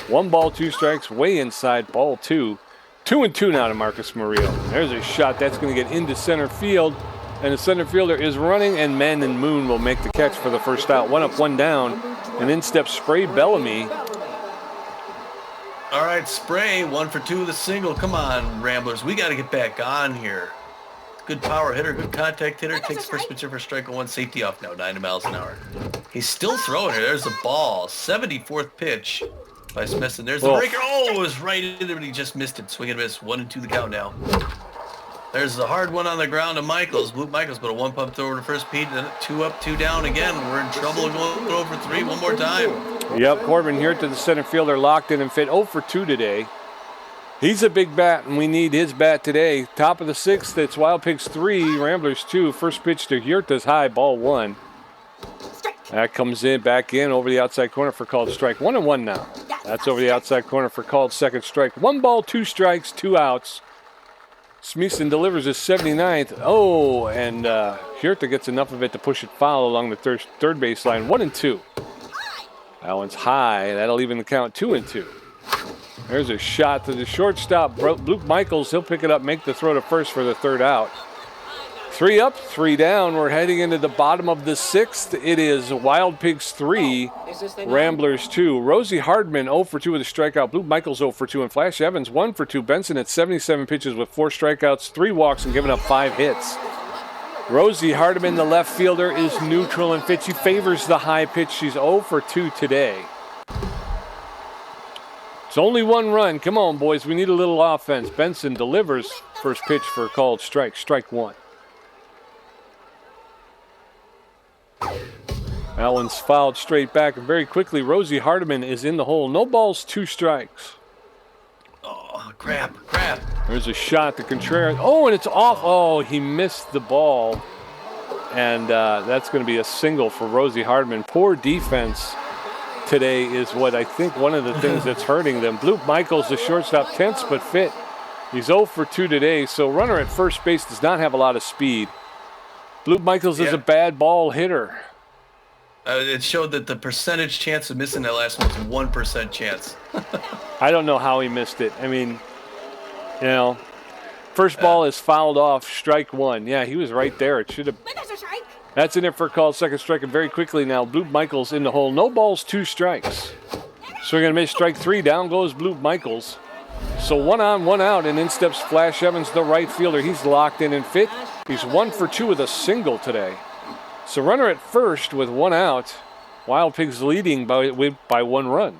1 ball, 2 strikes, way inside ball 2. 2-2 now to Marcus Murillo. There's a shot that's going to get into center field. And the center fielder is running, and Man and Moon will make the catch for the first out. 1 up, 1 down. And in steps Spray Bellamy. All right, Spray, 1 for 2 with a single. Come on, Ramblers. We got to get back on here. Good power hitter, good contact hitter. Takes first pitch for strike 1. Safety off now, 90 miles an hour. He's still throwing it. There's the ball. 74th pitch by Smith. And there's the breaker. Oh, it was right in there, but he just missed it. Swing and miss. 1-2 the count now. There's the hard one on the ground to Michaels. Luke Michaels, but a 1 pump throw over to first Pete. Then 2 up, 2 down again. We're in trouble going over 3 one more time. Yep, Corbin here to the center fielder, locked in and fit. 0 for 2 today. He's a big bat, and we need his bat today. Top of the 6th, it's Wild Pigs 3, Ramblers 2. First pitch to Huerta's high, ball 1. That comes in, back in, over the outside corner for called strike. 1-1 now. That's over the outside corner for called second strike. 1 ball, 2 strikes, 2 outs. Smeeson delivers his 79th. Oh, and Huerta gets enough of it to push it foul along the third baseline. 1-2. That one's high. That'll even the count 2-2. There's a shot to the shortstop, Luke Michaels. He'll pick it up, make the throw to first for the 3rd out. 3 up, 3 down. We're heading into the bottom of the 6th. It is Wild Pigs 3, Ramblers 2. Rosie Hardman 0 for 2 with a strikeout. Luke Michaels 0 for 2, and Flash Evans 1 for 2. Benson at 77 pitches with 4 strikeouts, 3 walks, and giving up 5 hits. Rosie Hardman, the left fielder, is neutral and fit. She favors the high pitch. She's 0 for 2 today. It's only 1 run. Come on, boys. We need a little offense. Benson delivers. First pitch for a called strike. Strike 1. That one's fouled straight back. And very quickly, Rosie Hardiman is in the hole. No balls, 2 strikes. Oh, crap. There's a shot to Contreras. Oh, and it's off. Oh, he missed the ball. And that's going to be a single for Rosie Hardman. Poor defense today is what I think one of the things that's hurting them. Luke Michaels, the shortstop, tense but fit. He's 0 for 2 today, so runner at first base does not have a lot of speed. Luke Michaels is a bad ball hitter. It showed that the percentage chance of missing that last one was 1% chance. I don't know how he missed it. I mean, you know, first ball is fouled off, strike 1. Yeah, he was right there. It should have. That's in it for a call, second strike, and very quickly now, Luke Michaels in the hole. No balls, 2 strikes. So we're going to miss strike 3. Down goes Luke Michaels. So 1 on, 1 out, and in steps Flash Evans, the right fielder. He's locked in and fit. He's 1 for 2 with a single today. So runner at first with 1 out. Wild Pigs leading by 1 run.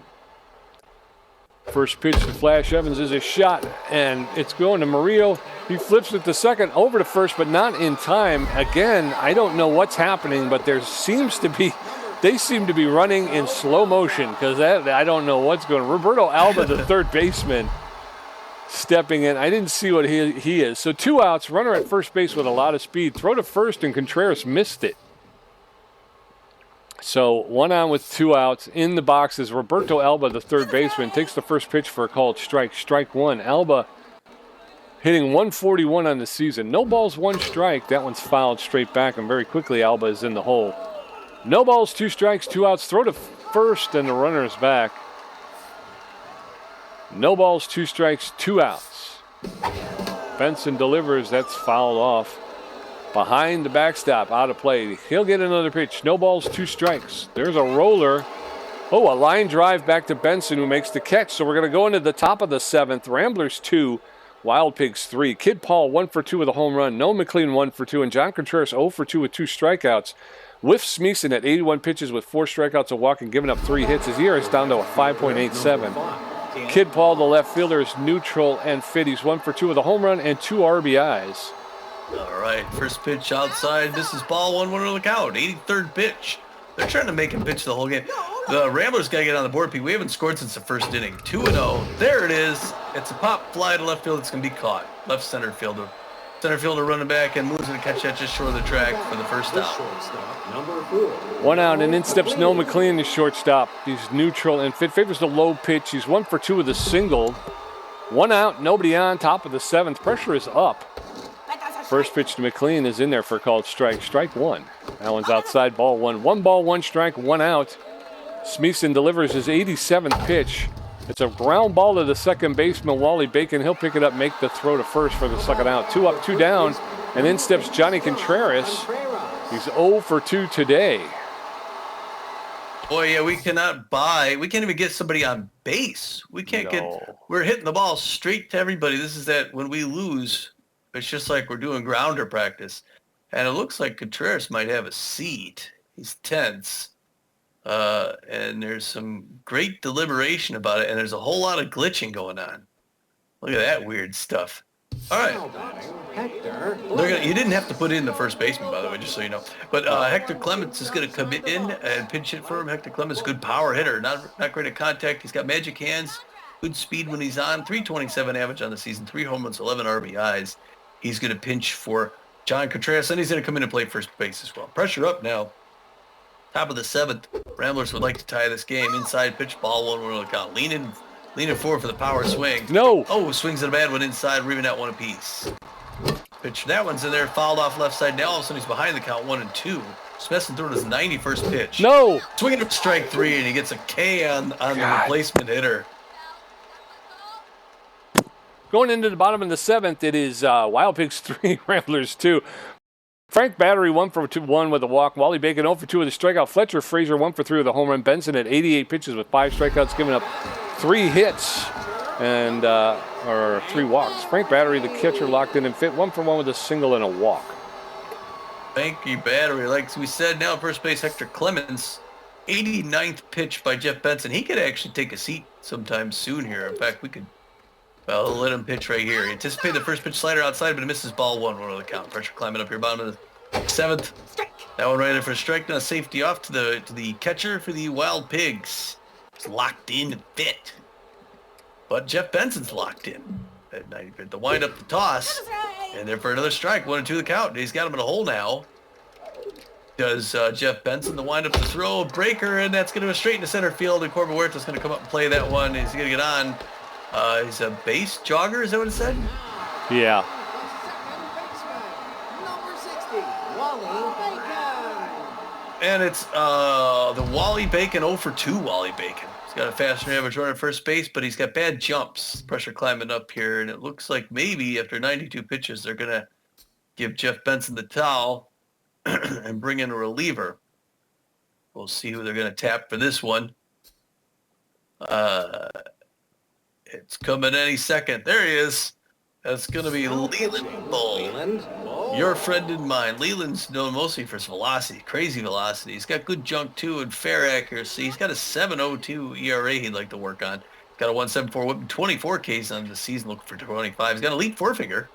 First pitch to Flash Evans is a shot, and it's going to Murillo. He flips it to second, over to first, but not in time. Again, I don't know what's happening, but they seem to be running in slow motion because I don't know what's going on. Roberto Alba, the third baseman, stepping in. I didn't see what he is. So 2 outs, runner at first base with a lot of speed. Throw to first, and Contreras missed it. So 1 on with 2 outs. In the box is Roberto Alba, the third baseman. Takes the first pitch for a called strike. Strike 1. Alba hitting 141 on the season. No balls, 1 strike. That one's fouled straight back, and very quickly Alba is in the hole. No balls, 2 strikes, 2 outs. Throw to first, and the runner is back. No balls, 2 strikes, 2 outs. Benson delivers. That's fouled off. Behind the backstop, out of play. He'll get another pitch. No balls, 2 strikes. There's a roller. Oh, a line drive back to Benson, who makes the catch. So we're going to go into the top of the 7th. Ramblers 2, Wild Pigs 3. Kid Paul 1 for 2 with a home run. Noah McLean 1 for 2. And John Contreras 0 for 2 with 2 strikeouts. Whiff Smeeson at 81 pitches with 4 strikeouts, a walk, and giving up 3 hits. His ERA is down to a 5.87. Kid Paul, the left fielder, is neutral and fit. He's 1 for 2 with a home run and 2 RBIs. All right, first pitch outside. This is ball 1-1 to look out. 83rd pitch. They're trying to make him pitch the whole game. The Ramblers got to get on the board, Pete. We haven't scored since the first inning. 2-0. There it is. It's a pop fly to left field. It's going to be caught. Left center fielder. Center fielder running back and moves to catch that just short of the track for the first out. 1 out, and in steps Noah McLean, the shortstop. He's neutral and fit. Favors the low pitch. He's 1 for 2 with a single. 1 out, nobody on. Top of the 7th. Pressure is up. First pitch to McLean is in there for a called strike. Strike 1. That one's outside, ball 1. 1 ball, 1 strike, 1 out. Smeeson delivers his 87th pitch. It's a ground ball to the second baseman, Wally Bacon. He'll pick it up, make the throw to first for the second out. 2 up, 2 down, and in steps Johnny Contreras. He's 0 for 2 today. Boy, yeah, we can't even get somebody on base. We're hitting the ball straight to everybody. This is that when we lose, it's just like we're doing grounder practice. And it looks like Contreras might have a seat. He's tense. And there's some great deliberation about it, and there's a whole lot of glitching going on. Look at that weird stuff. All right. You didn't have to put in the first baseman, by the way, just so you know. But Hector Clements is going to come in and pinch hit for him. Hector Clements, good power hitter, not great at contact. He's got magic hands. Good speed when he's on. 327 average on the season. 3 home runs, 11 RBIs. He's going to pinch for John Contreras, and he's going to come in and play first base as well. Pressure up now. Top of the 7th. Ramblers would like to tie this game. Inside pitch, ball 1-1 on the count. Leaning forward for the power swing. No. Oh, swings at a bad one inside. We're even at 1 apiece. Pitch. That one's in there. Fouled off left side. Now all of a sudden he's behind the count 1-2. Smithson throwing his 91st pitch. No. Swinging for strike 3, and he gets a K on the replacement hitter. Going into the bottom of the 7th, it is Wild Pigs 3, Ramblers 2. Frank Battery 1 for 1 with a walk. Wally Bacon 0 for 2 with a strikeout. Fletcher Frazier 1 for 3 with a home run. Benson at 88 pitches with 5 strikeouts, giving up 3 hits and or 3 walks. Frank Battery, the catcher, locked in and fit 1 for 1 with a single and a walk. Thank you, Battery. Like we said, now first base Hector Clemens. 89th pitch by Jeff Benson. He could actually take a seat sometime soon here. In fact, we could let him pitch right here. He anticipated the first pitch slider outside, but it misses ball 1 on the count. Pressure climbing up here, bottom of the 7th. That one right in for a strike. Now safety off to the catcher for the Wild Pigs. It's locked in and fit. But Jeff Benson's locked in at 90. The wind up, the toss, and there for another strike. 1-2 the count. He's got him in a hole now. Does Jeff Benson. The wind up, the throw, breaker, and that's going to go straight into center field. And Corbin Huerta's going to come up and play that one. He's going to get on. He's a base jogger, is that what it said? Yeah. Number 60, Wally Bacon. And it's the Wally Bacon 0 for 2 Wally Bacon. He's got a faster average runner at first base, but he's got bad jumps. Pressure climbing up here, and it looks like maybe after 92 pitches, they're going to give Jeff Benson the towel and bring in a reliever. We'll see who they're going to tap for this one. It's coming any second. There he is. That's going to be Leland Bull. Your friend and mine. Leland's known mostly for his velocity, crazy velocity. He's got good junk, too, and fair accuracy. He's got a 7.02 ERA he'd like to work on. Got a 1.74 whip and 24 Ks on the season, looking for 25. He's got a elite forefinger.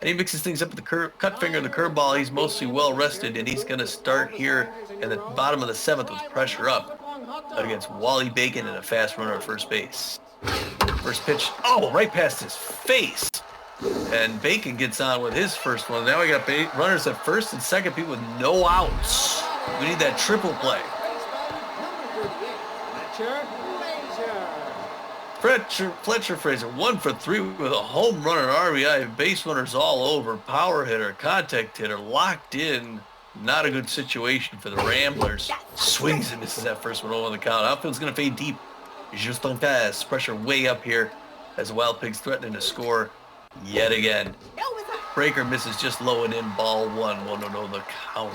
And he mixes things up with the cut finger and the curveball. He's mostly well-rested, and he's going to start here at the bottom of the 7th with pressure up against Wally Bacon and a fast runner at first base. First pitch, right past his face. And Bacon gets on with his first one. Now we got runners at first and second, people with no outs. We need that triple play. Fletcher Frazier, 1 for 3 with a home run and RBI. Base runners all over. Power hitter, contact hitter, locked in. Not a good situation for the Ramblers. Swings and misses that first one over the count. Outfield's going to fade deep. Just on fast. Pressure way up here as the Wild Pigs threatening to score yet again. Breaker misses just low and in. Ball 1. 1-0 the count.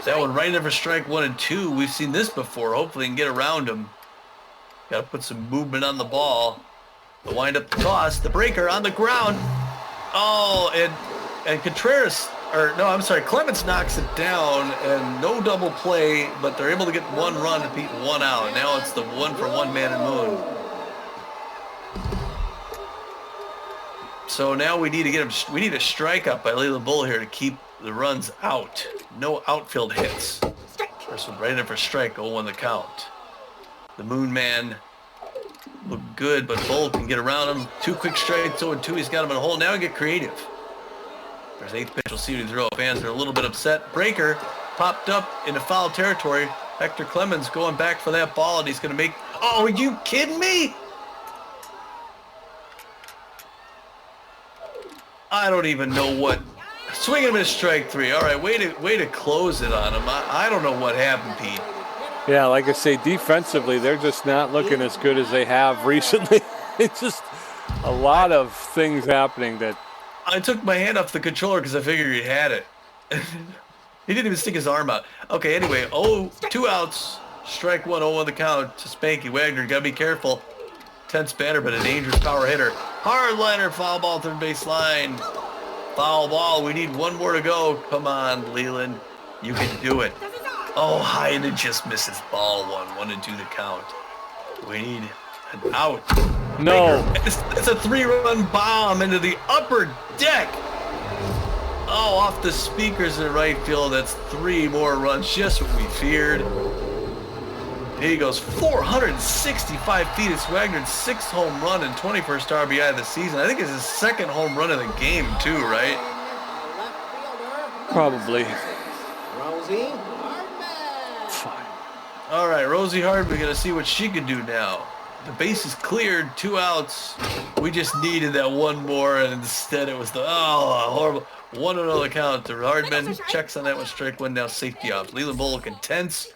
That one right in for strike 1 and 2. We've seen this before. Hopefully he can get around him. Got to put some movement on the ball. The wind up, the toss, the breaker on the ground. And Contreras, Clemens knocks it down, and no double play, but they're able to get 1 run and beat 1 out. Now it's the 1-for-1 man and Moon. So now we need to get him. We need a strikeout by Leland Bull here to keep the runs out. No outfield hits. First one right in for strike. 0-1 the count. The Moon Man looked good, but Bull can get around him. 2 quick strikes, 0-2. He's got him in a hole. Now we get creative. There's 8th pitch. We'll see what he throws. Fans are a little bit upset. Breaker popped up into foul territory. Hector Clemens going back for that ball, and he's going to make... Oh, are you kidding me? I don't even know what... Swing him in strike 3. All right, way to close it on him. I don't know what happened, Pete. Yeah, like I say, defensively, they're just not looking as good as they have recently. It's just a lot of things happening that... I took my hand off the controller because I figured he had it. He didn't even stick his arm out. Okay, anyway, 2 outs. Strike 1, 0 on the count to Spanky Wagner. Got to be careful. Tense batter, but a dangerous power hitter. Hard liner, foul ball, third base line. Foul ball. We need 1 more to go. Come on, Leland. You can do it. High and it just misses. Ball 1, 1-2 the count. We need an out. No. It's a 3-run bomb into the upper deck. Off the speakers in right field. That's 3 more runs. Just what we feared. He goes 465 feet. It's Wagner's 6th home run and 21st RBI of the season. I think it's his 2nd home run of the game, too, right? Probably. Rosie Hardman. Fine. All right, Rosie Hardman, going to see what she can do now. The base is cleared, 2 outs. We just needed that one more, and instead it was the, horrible 1-0 count to Hardman. Checks on that one, strike one, now safety off. Leland Bullock intense,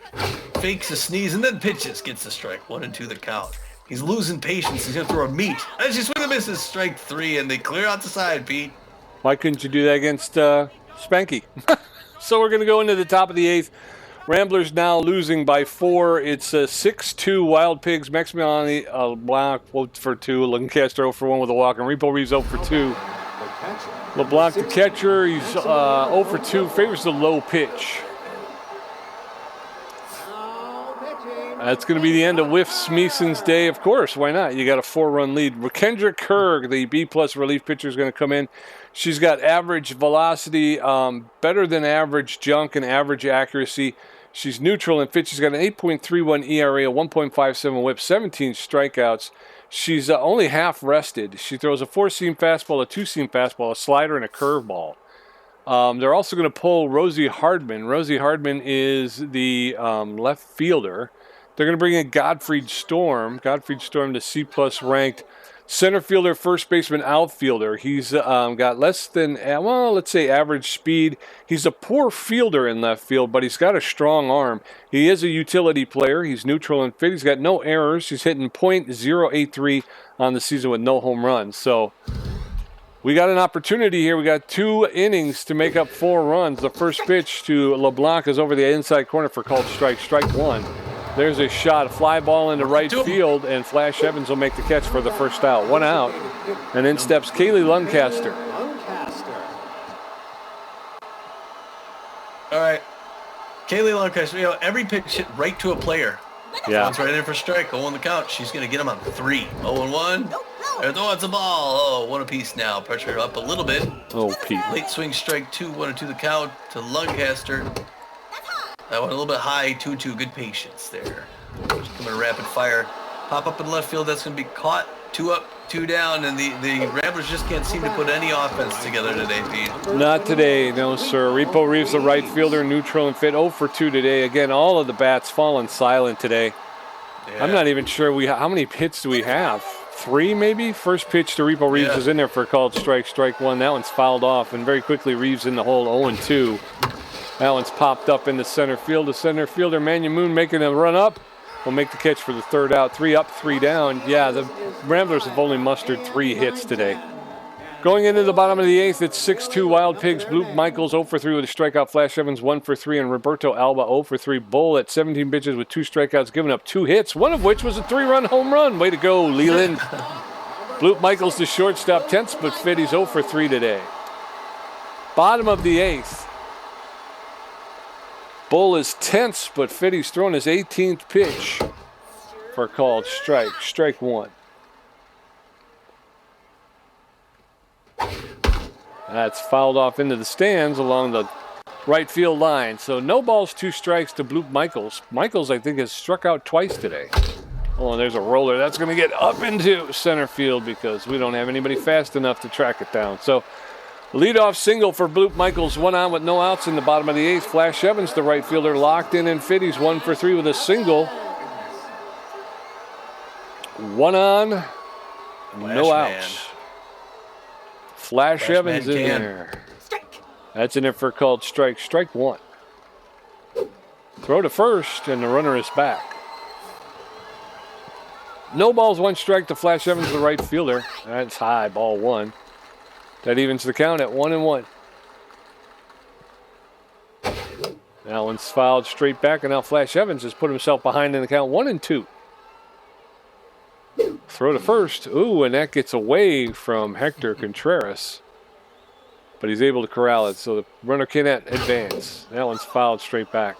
fakes a sneeze, and then pitches, gets the strike. 1-2 the count. He's losing patience. He's going to throw a meat. As you swing and misses, strike 3, and they clear out the side, Pete. Why couldn't you do that against Spanky? So we're going to go into the top of the 8th. Ramblers now losing by 4. It's 6-2 Wild Pigs. Maximiani LeBlanc 0 for 2. Lancaster 0 for 1 with a walk. And Repo Reeves 0 for 2. LeBlanc the catcher. He's 0 for 2. Favors the low pitch. That's going to be the end of Whiff Smeeson's day. Of course, why not? You got a 4-run lead. Kendra Kerr, the B-plus relief pitcher, is going to come in. She's got average velocity, better than average junk and average accuracy. She's neutral and fit. She's got an 8.31 ERA, a 1.57 whip, 17 strikeouts. She's only half rested. She throws a 4-seam fastball, a 2-seam fastball, a slider, and a curveball. They're also going to pull Rosie Hardman. Rosie Hardman is the left fielder. They're going to bring in Godfried Storm. Godfried Storm, the C-plus ranked center fielder, first baseman, outfielder. He's got less than, well, let's say average speed. He's a poor fielder in left field, but he's got a strong arm. He is a utility player. He's neutral and fit. He's got no errors. He's hitting .083 on the season with no home runs. So we got an opportunity here. We got 2 innings to make up 4 runs. The first pitch to LeBlanc is over the inside corner for called strike. Strike 1. There's a shot, a fly ball into right field, and Flash Evans will make the catch for the first out. 1 out, and in steps Kaylee Lancaster. All right, Kaylee Lancaster, every pitch hit right to a player. Yeah. It's right in for strike, 0 on the count. She's going to get him on 3. 0-1. Oh, it's a ball. 1 apiece now. Pressure up a little bit. Oh, Pete. Late swing, strike 2, 1-2 the count to Lancaster. That one a little bit high, 2-2, good patience there. Just coming rapid fire. Pop up in left field, that's going to be caught. 2 up, 2 down, and the Ramblers just can't seem to put any offense together today, Pete. Not today, no, sir. Repo Reeves, the right fielder, neutral and fit, 0 for 2 today. Again, all of the bats falling silent today. Yeah. I'm not even sure how many hits do we have? 3 maybe? First pitch to Repo Reeves is in there for a called strike, strike 1. That one's fouled off, and very quickly Reeves in the hole, 0-2. That one's popped up into center field. The center fielder, Manya Moon, making a run up. Will make the catch for the 3rd out. 3 up, 3 down. Yeah, the Ramblers have only mustered 3 hits today. Going into the bottom of the 8th, it's 6-2 Wild Pigs. Bloop Michaels 0 for 3 with a strikeout. Flash Evans 1 for 3, and Roberto Alba 0 for 3. Bull at 17 pitches with 2 strikeouts, giving up 2 hits, one of which was a 3-run home run. Way to go, Leland. Bloop Michaels, the shortstop, tense but fit. He's 0 for 3 today. Bottom of the 8th. Bull is tense but fit. He's thrown his 18th pitch for a called strike. Strike 1. That's fouled off into the stands along the right field line. So no balls, 2 strikes to Bloop Michaels. Michaels, I think, has struck out twice today. Oh, and there's a roller. That's going to get up into center field because we don't have anybody fast enough to track it down. So leadoff single for Bloop Michaels, 1 on with no outs in the bottom of the 8th. Flash Evans, the right fielder, locked in and fit. He's 1 for 3 with a single. 1 on, no outs. Flash Evans in there. That's in there for a called strike. Strike 1. Throw to first, and the runner is back. No balls, 1 strike to Flash Evans, the right fielder. That's high, ball 1. That evens the count at 1-1. That one's fouled straight back, and now Flash Evans has put himself behind in the count, 1-2. Throw to first. Ooh, and that gets away from Hector Contreras. But he's able to corral it, so the runner cannot advance. That one's fouled straight back.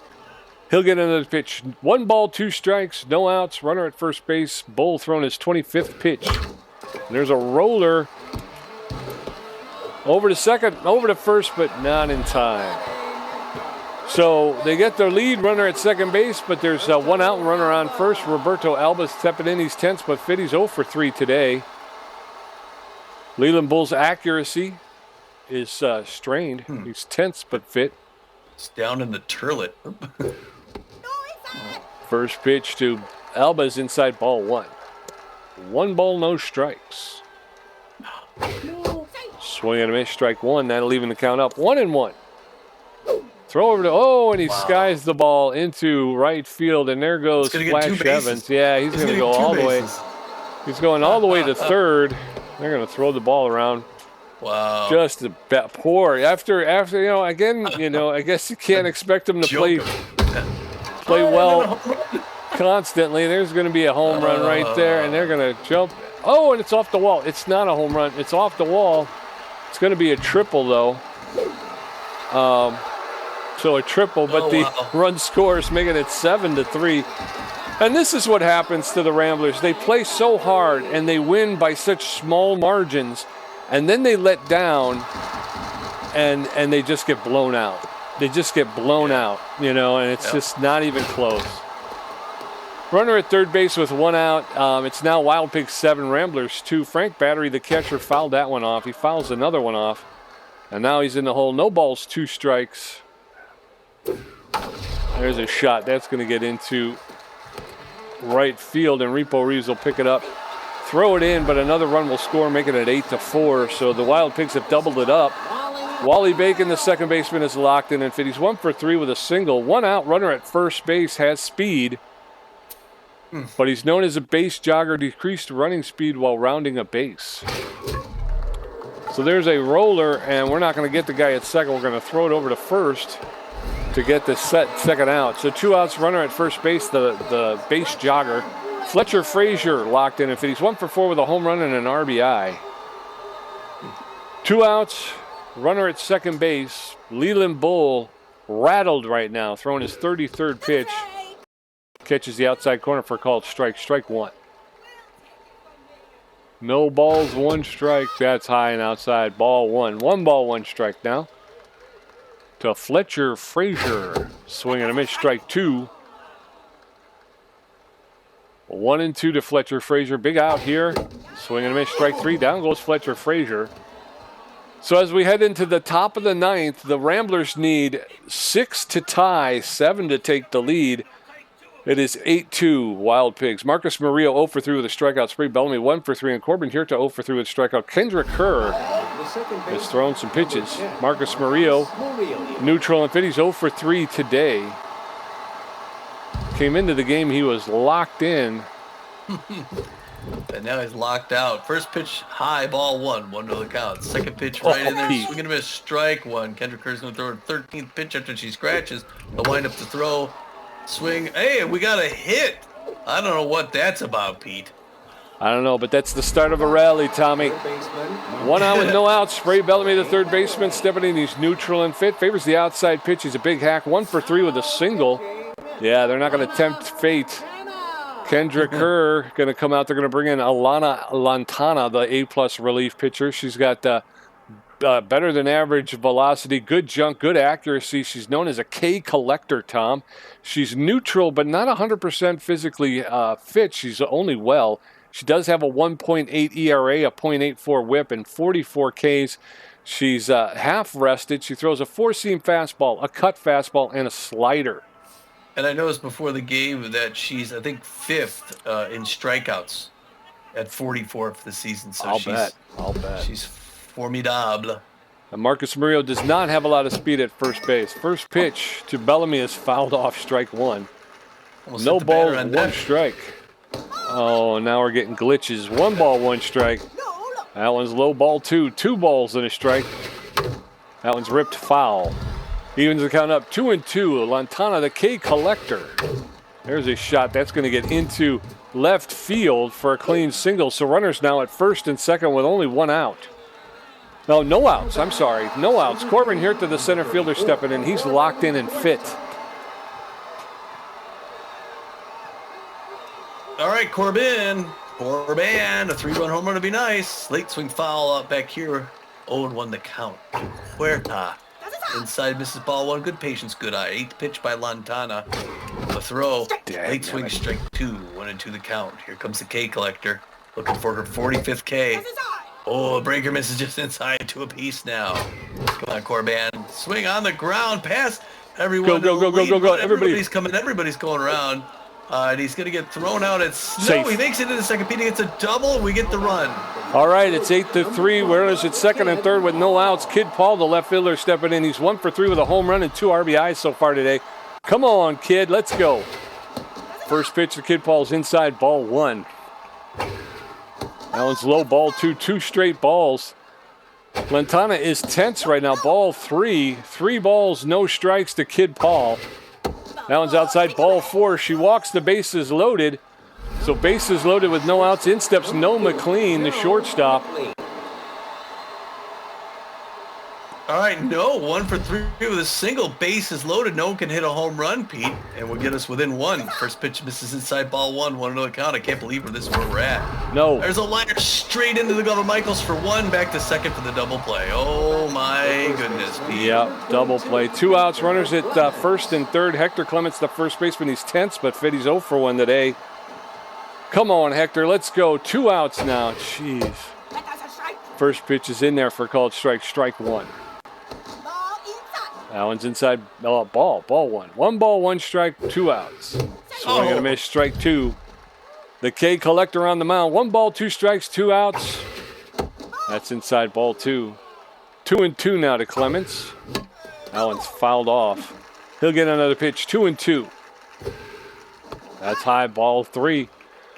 He'll get another pitch. 1 ball, 2 strikes, no outs. Runner at first base. Bull throwing his 25th pitch. And there's a roller. Over to second, over to first, but not in time. So they get their lead runner at second base, but there's one out and runner on first. Roberto Alba stepping in. He's tense, but fit. He's 0 for 3 today. Leland Bull's accuracy is strained. He's tense, but fit. It's down in the turlet. First pitch to Alba's inside, ball 1. 1 ball, no strikes. Swing and a miss, strike 1. That'll even the count up 1-1. Throw over to, and he skies the ball into right field, and there goes Flash Evans. Yeah, he's going to go all the way. He's going all the way to third. They're going to throw the ball around. Wow. Just a poor. After again, I guess you can't expect him to play well constantly. There's going to be a home run right there, and they're going to jump. Oh, and it's off the wall. It's not a home run. It's off the wall. It's going to be a triple, though. So a triple, but the run scores, making it 7-3. And this is what happens to the Ramblers. They play so hard, and they win by such small margins, and then they let down, and they just get blown out. They just get blown out, and it's just not even close. Runner at third base with 1 out. It's now Wild Pigs 7, Ramblers 2. Frank Battery, the catcher, fouled that one off. He fouls another one off. And now he's in the hole. No balls, 2 strikes. There's a shot. That's going to get into right field, and Repo Reeves will pick it up. Throw it in, but another run will score, making it 8-4. So the Wild Pigs have doubled it up. Wally Bacon, the second baseman, is locked in and fit. He's 1 for 3 with a single. 1 out. Runner at first base has speed. But he's known as a base jogger, decreased running speed while rounding a base. So there's a roller, and we're not going to get the guy at second. We're going to throw it over to first to get the second out. So 2 outs, runner at first base, the base jogger. Fletcher Frazier locked in and fit. He's 1 for 4 with a home run and an RBI. 2 outs, runner at second base. Leland Bull rattled right now, throwing his 33rd pitch. Catches the outside corner for a called strike. Strike 1. No balls, 1 strike. That's high and outside. Ball 1. 1 ball, 1 strike now. To Fletcher Frazier. Swing and a miss. Strike 2. 1-2 to Fletcher Frazier. Big out here. Swing and a miss. Strike 3. Down goes Fletcher Frazier. So as we head into the top of the 9th, the Ramblers need 6 to tie, 7 to take the lead. It is 8-2 Wild Pigs. Marcus Murillo 0 for 3 with a strikeout. Spree Bellamy 1 for 3. And Corbin Hirta 0 for 3 with a strikeout. Kendrick Kerr has thrown some pitches. Marcus Murillo neutral and fit. He's 0 for 3 today. Came into the game, he was locked in. And now he's locked out. First pitch high, ball 1. 1 to the count. Second pitch right in there. Swing and a miss. Strike 1. Kendrick Kerr's going to throw her 13th pitch after she scratches. The wind up to throw. Swing. Hey, we got a hit. I don't know what that's about, Pete. I don't know, but that's the start of a rally, Tommy. 1 out with no outs. Spray Bellamy, the third baseman, stepping in. He's neutral and fit. Favors the outside pitch. He's a big hack. 1 for 3 with a single. Yeah, they're not going to tempt fate. Kendrick Kerr going to come out. They're going to bring in Alana Lantana, the A-plus relief pitcher. She's got better than average velocity, good junk, good accuracy. She's known as a K collector, Tom. She's neutral, but not 100% physically fit. She's only well. She does have a 1.8 ERA, a .84 whip, and 44 Ks. She's half rested. She throws a 4-seam fastball, a cut fastball, and a slider. And I noticed before the game that she's, I think, 5th in strikeouts at 44 for the season. So I'll bet. She's formidable. And Marcus Murillo does not have a lot of speed at first base. First pitch to Bellamy is fouled off, strike 1. Almost no ball, 1 strike. Oh, now we're getting glitches. 1 ball, 1 strike. That one's low ball 2. 2 balls and a strike. That one's ripped foul. Evens the count up 2-2. Lantana, the K collector. There's a shot. That's going to get into left field for a clean single. So runners now at first and second with only 1 out. No outs. I'm sorry. No outs. Corbin Hirta, the center fielder, stepping in. He's locked in and fit. All right, Corbin, a 3-run home run would be nice. Late swing foul out back here. 0-1 the count. Huerta Inside misses ball one. Good patience, good eye. 8th pitch by Lantana. A throw. Late swing, strike 2. 1-2 the count. Here comes the K collector. Looking for her 45th K. Oh, breaker misses just inside. 2 apiece now. Come on, Corban. Swing on the ground. Pass. Everyone. Go. Everybody's coming. Everybody's going around. And he's going to get thrown out at snow. Safe. He makes it into second. He gets a double. We get the run. All right, it's 8-3. Runners at second and third with no outs. Kid Paul, the left fielder, stepping in. He's 1 for 3 with a home run and 2 RBIs so far today. Come on, kid. Let's go. First pitch to Kid Paul's inside, ball 1. That one's low, ball 2. 2 straight balls. Lantana is tense right now, ball 3. 3 balls, no strikes to Kid Paul. That one's outside, ball 4. She walks, the bases loaded. So bases loaded with no outs. In steps No McLean, the shortstop. All right, no, 1 for 3 with a single. Bases loaded. No one can hit a home run, Pete, and will get us within 1. First pitch misses inside, ball 1. 1-0 count. I can't believe this is where we're at. No. There's a liner straight into the glove of Michaels for 1. Back to second for the double play. Oh my goodness, Pete. Yep, double play. 2 outs. Runners at first and third. Hector Clements, the first baseman. He's tense, but Fitty's 0 for 1 today. Come on, Hector. Let's go. 2 outs now. Jeez. First pitch is in there for a called strike. Strike 1. That one's inside. Ball 1. 1 ball, 1 strike, 2 outs. Swing and a miss. Strike 2. The K collector on the mound. 1 ball, 2 strikes, 2 outs. That's inside, ball 2. 2-2 now to Clements. That one's fouled off. He'll get another pitch. 2-2. That's high, ball 3.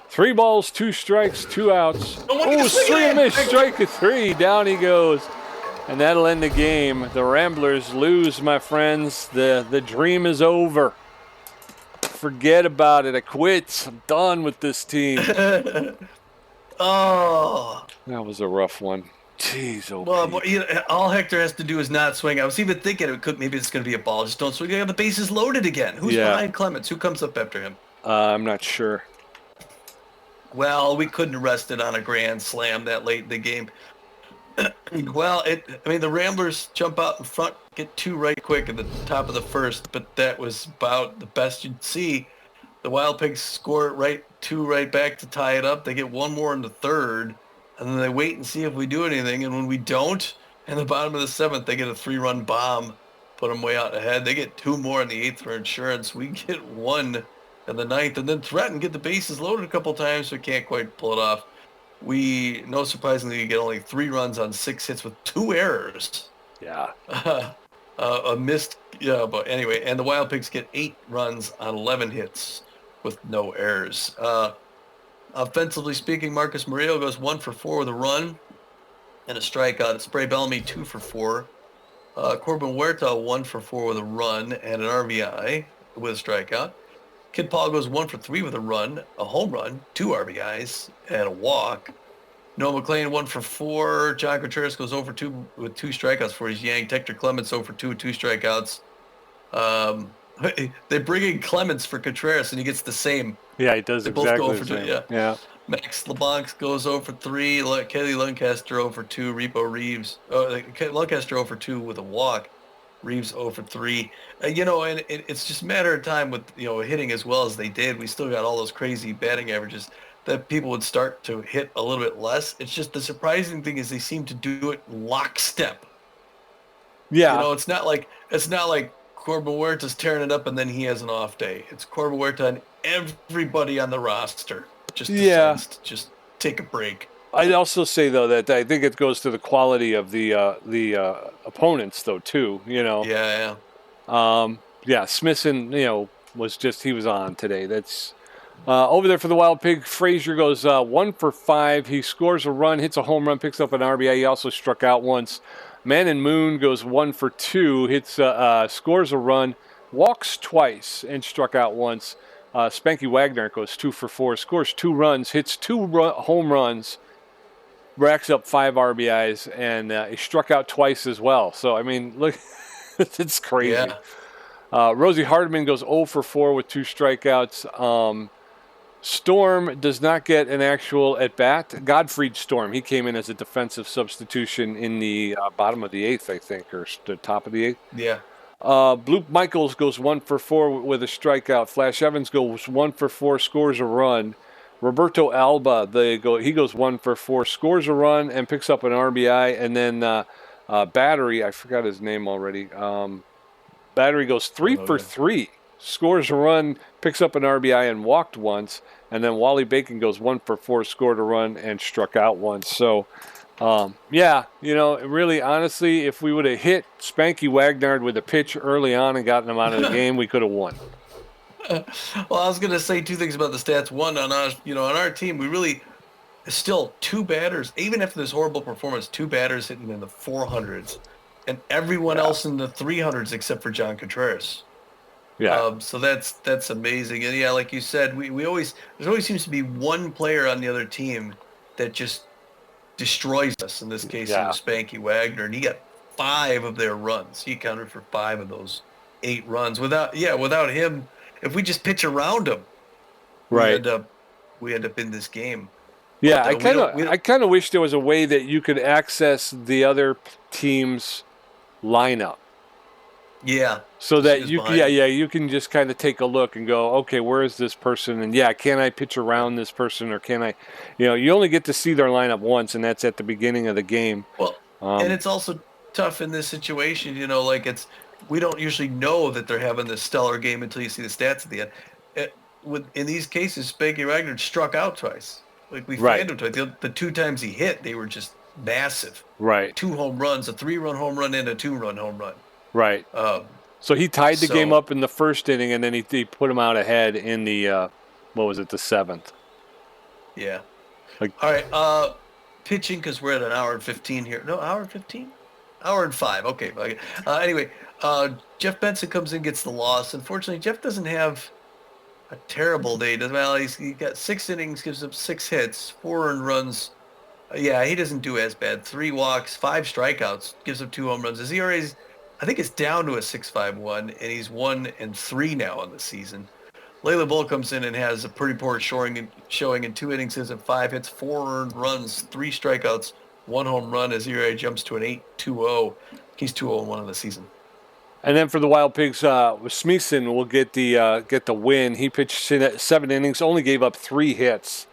3 balls, 2 strikes, 2 outs. Oh, swing and miss. Strike 3. Down he goes. And that'll end the game. The Ramblers lose, my friends. The dream is over. Forget about it. I quit. I'm done with this team. Oh. That was a rough one. Jeez, Well, all Hector has to do is not swing. I was even thinking maybe it's going to be a ball. Just don't swing. The bases loaded again. Who's behind Clements? Who comes up after him? I'm not sure. Well, we couldn't rest it on a grand slam that late in the game. Well, the Ramblers jump out in front, get 2 right quick at the top of the first, but that was about the best you'd see. The Wild Pigs score 2 right back to tie it up. They get 1 more in the third, and then they wait and see if we do anything. And when we don't, in the bottom of the 7th, they get a 3-run bomb, put them way out ahead. They get 2 more in the 8th for insurance. We get 1 in the 9th, and then threaten, get the bases loaded a couple times, but can't quite pull it off. We, no surprisingly, get only 3 runs on 6 hits with 2 errors. Yeah. A missed, but anyway, and the Wild Pigs get 8 runs on 11 hits with no errors. Offensively speaking, Marcus Murillo goes 1 for 4 with a run and a strikeout. Spray Bellamy 2 for 4. Corbin Huerta 1 for 4 with a run and an RBI with a strikeout. Kid Paul goes 1 for 3 with a run, a home run, 2 RBIs, and a walk. Noah McLean 1 for 4. John Contreras goes 0 for 2 with 2 strikeouts for his yanked. Hector Clements 0 for 2 with 2 strikeouts. They bring in Clements for Contreras, and he gets the same. Yeah, he does exactly the same. Yeah. Max LeBlanc goes 0 for 3. Kelly Lancaster 0 for 2. Repo Reeves. Lancaster 0 for 2 with a walk. Reeves 0 for 3. And it's just a matter of time with, hitting as well as they did. We still got all those crazy batting averages that people would start to hit a little bit less. It's just the surprising thing is they seem to do it lockstep. Yeah. It's not like Corbin Huerta's tearing it up and then he has an off day. It's Corbin Huerta and everybody on the roster just decides to just take a break. I'd also say, though, that I think it goes to the quality of the opponents, though, too, Yeah. Smithson, he was on today. That's over there for the Wild Pig. Frazier goes 1 for 5. He scores a run, hits a home run, picks up an RBI. He also struck out once. Man and Moon goes 1 for 2, scores a run, walks twice, and struck out once. Spanky Wagner goes 2 for 4, scores 2 runs, hits 2 home runs, racks up 5 RBIs, and he struck out twice as well. So, look, it's crazy. Yeah. Rosie Hardman goes 0 for 4 with 2 strikeouts. Storm does not get an actual at-bat. Godfrey Storm, he came in as a defensive substitution in the bottom of the eighth, I think, or the top of the eighth. Yeah. Luke Michaels goes 1 for 4 with a strikeout. Flash Evans goes 1 for 4, scores a run. Roberto Alba, he goes 1 for 4, scores a run and picks up an RBI. And then Battery, I forgot his name already. Battery goes 3 for 3, scores a run, picks up an RBI and walked once. And then Wally Bacon goes 1 for 4, scored a run and struck out once. So, really, honestly, if we would have hit Spanky Wagnard with a pitch early on and gotten him out of the game, we could have won. Well, I was going to say two things about the stats. One, on our team, we really still 2 batters, even after this horrible performance, 2 batters hitting in the 400s, and everyone else in the 300s except for John Contreras. Yeah. So that's amazing. And yeah, like you said, there always seems to be one player on the other team that just destroys us. In this case, it was Spanky Wagner, and he got 5 of their runs. He accounted for 5 of those 8 runs. Without him, if we just pitch around him, right, we end up in this game. Yeah, I kind of wish there was a way that you could access the other team's lineup. Yeah. So that you can just kind of take a look and go, okay, where is this person? And can I pitch around this person, or can I, you only get to see their lineup once, and that's at the beginning of the game. Well, and it's also tough in this situation, we don't usually know that they're having this stellar game until you see the stats at the end. In these cases, Spanky Wagner struck out twice. Like we fanned him twice. The 2 times he hit, they were just massive. Right. 2 home runs, a 3-run home run and a 2-run home run. Right. So he tied the game up in the first inning, and then he put him out ahead in the, the 7th. Yeah. All right. Pitching, because we're at an hour and 15 here. No, hour and 15? Hour and 5. Okay. Anyway, Jeff Benson comes in, gets the loss. Unfortunately, Jeff doesn't have a terrible day. He got 6 innings, gives up 6 hits, 4 earned runs. He doesn't do as bad. 3 walks, 5 strikeouts, gives up 2 home runs. His ERA is, I think it's down to a 6.51, and he's 1-3 now on the season. Layla Bull comes in and has a pretty poor showing in 2 innings, gives up 5 hits, 4 earned runs, 3 strikeouts, 1 home run. His ERA jumps to an 8.20. He's 2-0-1 on the season. And then for the Wild Pigs, Smeeson will get the win. He pitched 7 innings, only gave up 3 hits.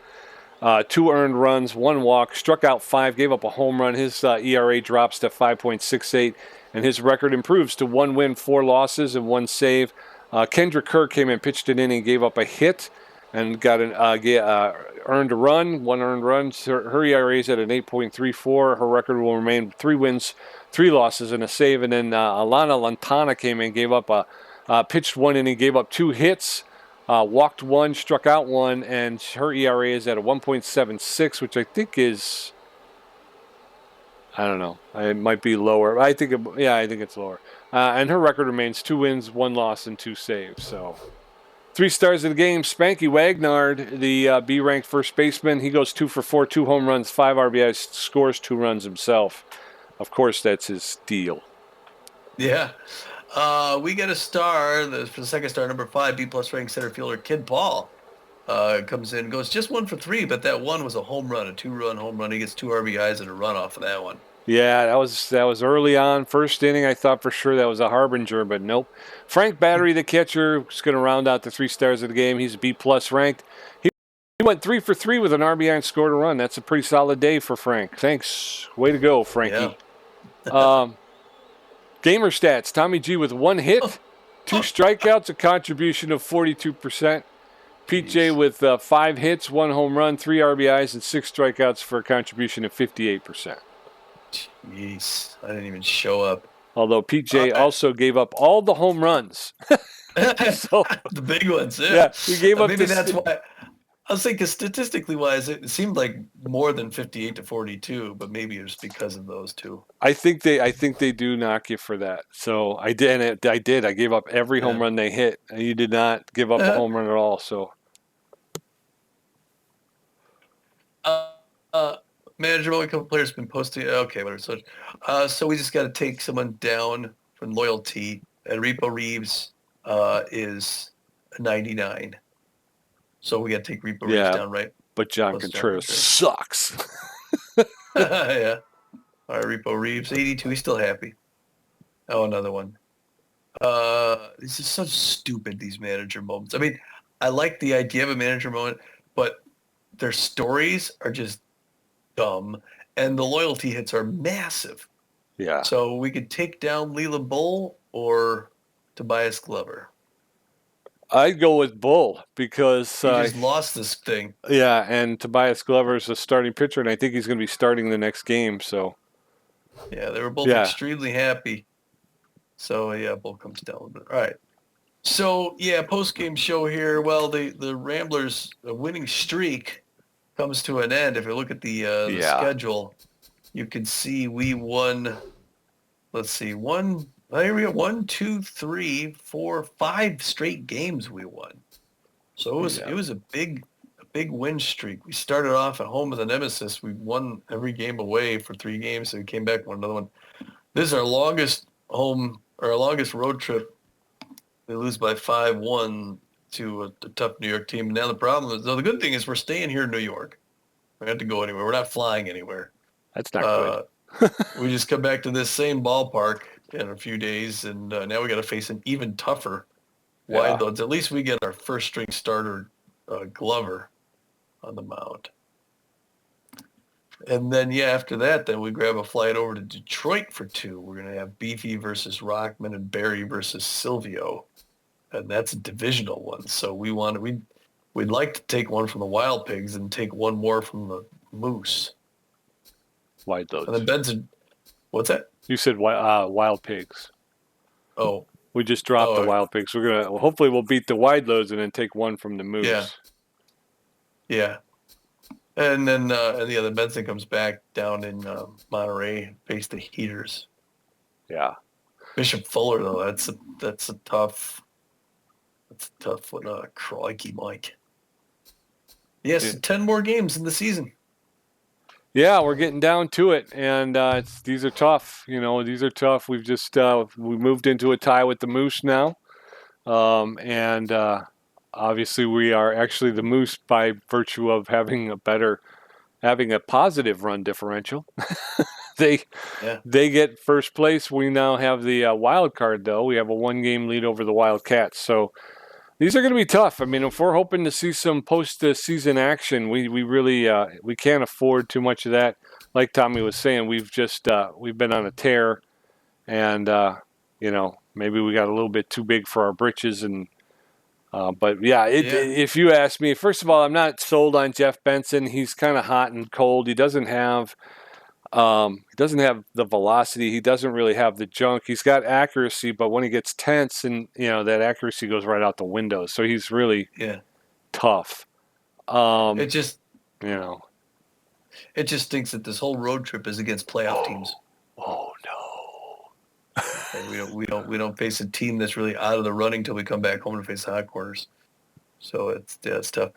2 earned runs, 1 walk, struck out 5, gave up a home run. His ERA drops to 5.68, and his record improves to 1 win, 4 losses, and 1 save. Kendra Kerr came in, pitched an inning, gave up a hit, and got earned a run, 1 earned run. Her ERA is at an 8.34. Her record will remain 3 wins, 3 losses, and a save. And then Alana Lantana came in, gave up pitched 1 inning, gave up 2 hits. Walked 1, struck out 1, and her ERA is at a 1.76, which I think is, I don't know, it might be lower. I think it's lower. And her record remains 2 wins, 1 loss, and 2 saves. So, 3 stars of the game. Spanky Wagnard, the B-ranked first baseman, he goes 2 for 4, 2 home runs, 5 RBIs, scores 2 runs himself. Of course, that's his deal. Yeah. We get a star for the second star, number 5, B-plus ranked center fielder Kid Paul comes in, goes just 1 for 3, but that one was a home run, a 2-run home run. He gets 2 RBIs and a run off of that one. Yeah, that was early on, first inning. I thought for sure that was a harbinger, but nope. Frank Battery, the catcher, is going to round out the 3 stars of the game. He's B-plus ranked. He went 3 for 3 with an RBI and scored a run. That's a pretty solid day for Frank. Thanks. Way to go, Frankie. Yeah. Gamer stats, Tommy G with 1 hit, 2 strikeouts, a contribution of 42%. Pete J with 5 hits, 1 home run, 3 RBIs, and 6 strikeouts for a contribution of 58%. Jeez, I didn't even show up. Although Pete J also gave up all the home runs. So, the big ones, yeah. He gave up. Maybe that's why. I was thinking statistically wise, it seemed like more than 58 to 42, but maybe it was because of those 2. I think they do knock you for that. So I did. I gave up every home run they hit. You did not give up a home run at all. So. Manager, a couple players been posting. Okay, whatever. So we just got to take someone down from loyalty, and Repo Reeves is a 99. So we got to take Repo Reeves Yeah. down, right? But John Plus Contreras Contreras. sucks. Yeah. All right, Repo Reeves, 82. He's still happy. Oh, another one. This is so stupid, these manager moments. I mean, I like the idea of a manager moment, but their stories are just dumb, and the loyalty hits are massive. Yeah. So we could take down Leela Bull or Tobias Glover. I'd go with Bull because He just lost this thing. yeah, and Tobias Glover is a starting pitcher, and I think he's going to be starting the next game. So Yeah, they were both extremely happy. So yeah, Bull comes down a little bit. All right. So yeah, post game show here. Well, the Ramblers' winning streak comes to an end. If you look at the schedule, you can see we won. Let's see, here we go. 1, 2, 3, 4, 5 straight games we won. So it was a big win streak. We started off at home with a nemesis. We won every game away for 3 games, so we came back won another one. This is our longest road trip. We lose by 5-1 to a tough New York team. Now the problem is, the good thing is we're staying here in New York. We don't have to go anywhere. We're not flying anywhere. That's not good. We just come back to this same ballpark in a few days, and now we got to face an even tougher wide loads. At least we get our first string starter Glover on the mound. And then, after that, then we grab a flight over to Detroit for 2. We're going to have Beefy versus Rockman and Barry versus Silvio. And that's a divisional one. So we'd like to take one from the Wild Pigs and take one more from the Moose. Wide loads. And then Benson, what's that? You said Wild Pigs. Oh. We just dropped the Wild Pigs. Hopefully we'll beat the wide loads and then take one from the Moose. Yeah. And then then Benson comes back down in Monterey, face the Heaters. Yeah. Bishop Fuller though, that's a tough one. Crikey, Mike. Yes, 10 more games in the season. Yeah, we're getting down to it, and these are tough. These are tough. We've just we moved into a tie with the Moose now, and obviously we are actually the Moose by virtue of having a positive run differential. They get first place. We now have the wild card though. We have a 1-game lead over the Wildcats. So these are going to be tough. I mean, if we're hoping to see some post-season action, we really we can't afford too much of that. Like Tommy was saying, we've been on a tear, and maybe we got a little bit too big for our britches. And but if you ask me, first of all, I'm not sold on Jeff Benson. He's kind of hot and cold. He doesn't have the velocity. He doesn't really have the junk. He's got accuracy, but when he gets tense, and that accuracy goes right out the window. So he's really tough. It just stinks that this whole road trip is against playoff teams. Oh no! And we don't face a team that's really out of the running till we come back home to face the hot corners. So it's tough.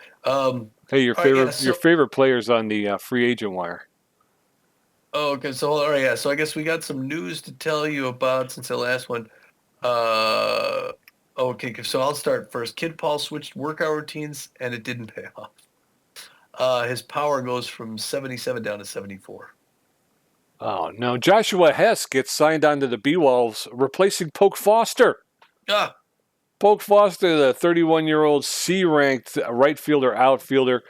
Hey, your favorite players on the free agent wire. Oh, okay. So, all right, So I guess we got some news to tell you about since the last one. Okay. So I'll start first. Kid Paul switched workout routines, and it didn't pay off. His power goes from 77 down to 74. Oh, no. Joshua Hess gets signed onto the B-Wolves, replacing Polk Foster. Polk Foster, the 31-year-old C-ranked right fielder, outfielder,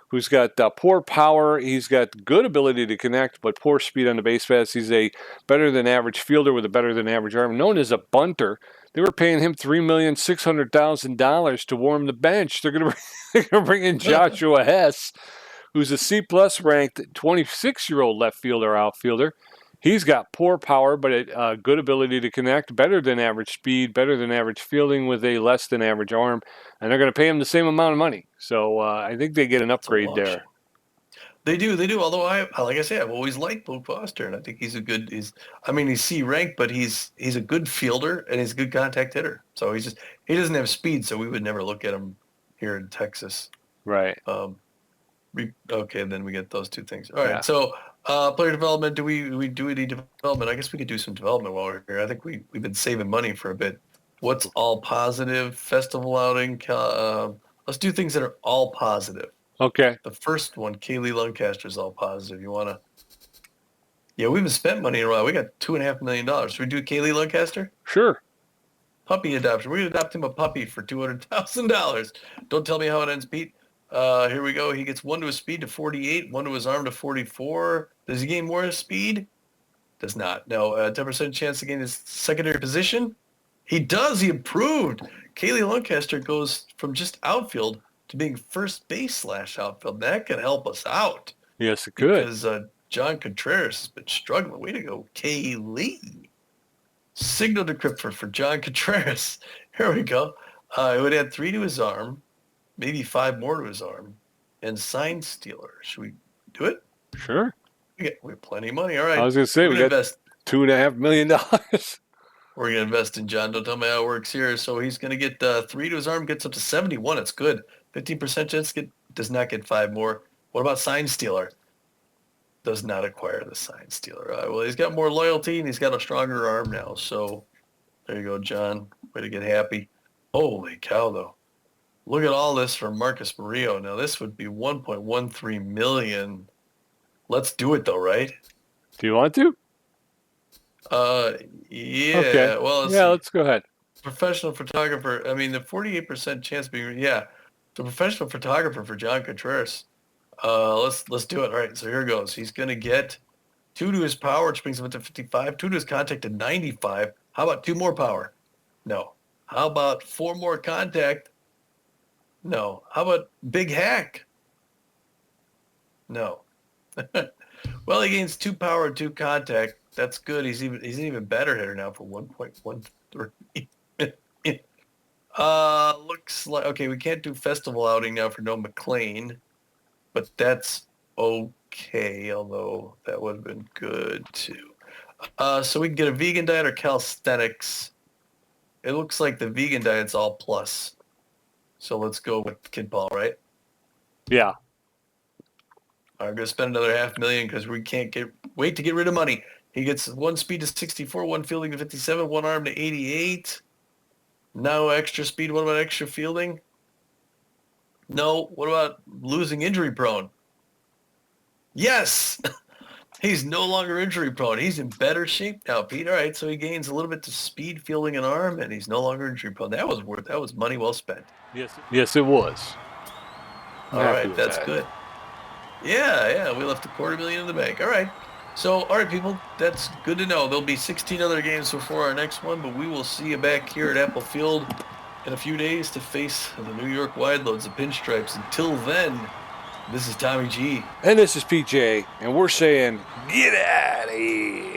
who's got poor power. He's got good ability to connect, but poor speed on the base paths. He's a better-than-average fielder with a better-than-average arm, known as a bunter. They were paying him $3,600,000 to warm the bench. They're going to bring in Joshua Hess, who's a C-plus ranked 26-year-old left fielder, outfielder. He's got poor power, but a good ability to connect, better than average speed, better than average fielding with a less than average arm, and they're going to pay him the same amount of money. So I think they get an upgrade there. They do. Although like I say, I've always liked Polk Foster, and I think he's C ranked, but he's a good fielder and he's a good contact hitter. So he doesn't have speed, so we would never look at him here in Texas. Right. Okay, then we get those two things. All right. So. Player development, do we do any development? I guess we could do some development while we're here. I think we've been saving money for a bit. What's all positive? Festival outing, Let's do things that are all positive. Okay. The first one, Kaylee Lancaster, is all positive. You want to? Yeah, we haven't spent money in a while. We got $2.5 million. Should we do Kaylee Lancaster? Sure. Puppy adoption. We're going to adopt him a puppy for $200,000. Don't tell me how it ends, Pete. Here we go. He gets 1 to his speed to 48, 1 to his arm to 44. Does he gain more speed? Does not. No. 10% chance to gain his secondary position? He does. He improved. Kaylee Lancaster goes from just outfield to being first base / outfield. That could help us out. Yes, it could. Because John Contreras has been struggling. Way to go, Kaylee. Signal decryptor for John Contreras. Here we go. It would add 3 to his arm, maybe 5 more to his arm, and sign stealer. Should we do it? Sure. We have plenty of money. All right. I was going to say, we got $2.5 million. We're going to invest in John. Don't tell me how it works here. So he's going to get 3 to his arm, gets up to 71. It's good. 15% chance does not get 5 more. What about sign stealer? Does not acquire the sign stealer. Well, he's got more loyalty, and he's got a stronger arm now. So there you go, John. Way to get happy. Holy cow, though. Look at all this from Marcus Murillo. Now, this would be $1.13 million. Let's do it, though, right? Do you want to? Yeah. Okay. Well, let's go ahead. Professional photographer. I mean, the 48% chance being, the professional photographer for John Contreras. Let's do it. All right, so here goes. He's going to get 2 to his power, which brings him up to 55, 2 to his contact to 95. How about 2 more power? No. How about 4 more contact? No. How about big hack? No. Well, he gains 2 power and 2 contact. That's good. He's an even better hitter now for 1.13. Looks like, okay, we can't do festival outing now for no McLean. But that's okay, although that would have been good too. So we can get a vegan diet or calisthenics. It looks like the vegan diet's all plus. So let's go with Kid Paul, right? Yeah. I'm going to spend another $500,000 because we can't wait to get rid of money. He gets 1 speed to 64, 1 fielding to 57, 1 arm to 88. No extra speed. What about extra fielding? No. What about losing injury prone? Yes. He's no longer injury prone. He's in better shape now, Pete. All right, so he gains a little bit to speed, fielding, and arm, and he's no longer injury prone. That was money well spent. Yes, it was. All right, that's good. Yeah, we left $250,000 in the bank. All right. So, all right, people, that's good to know. There'll be 16 other games before our next one, but we will see you back here at Apple Field in a few days to face the New York Wide Loads, the Pinstripes. Until then, this is Tommy G. And this is PJ, and we're saying, get out of here.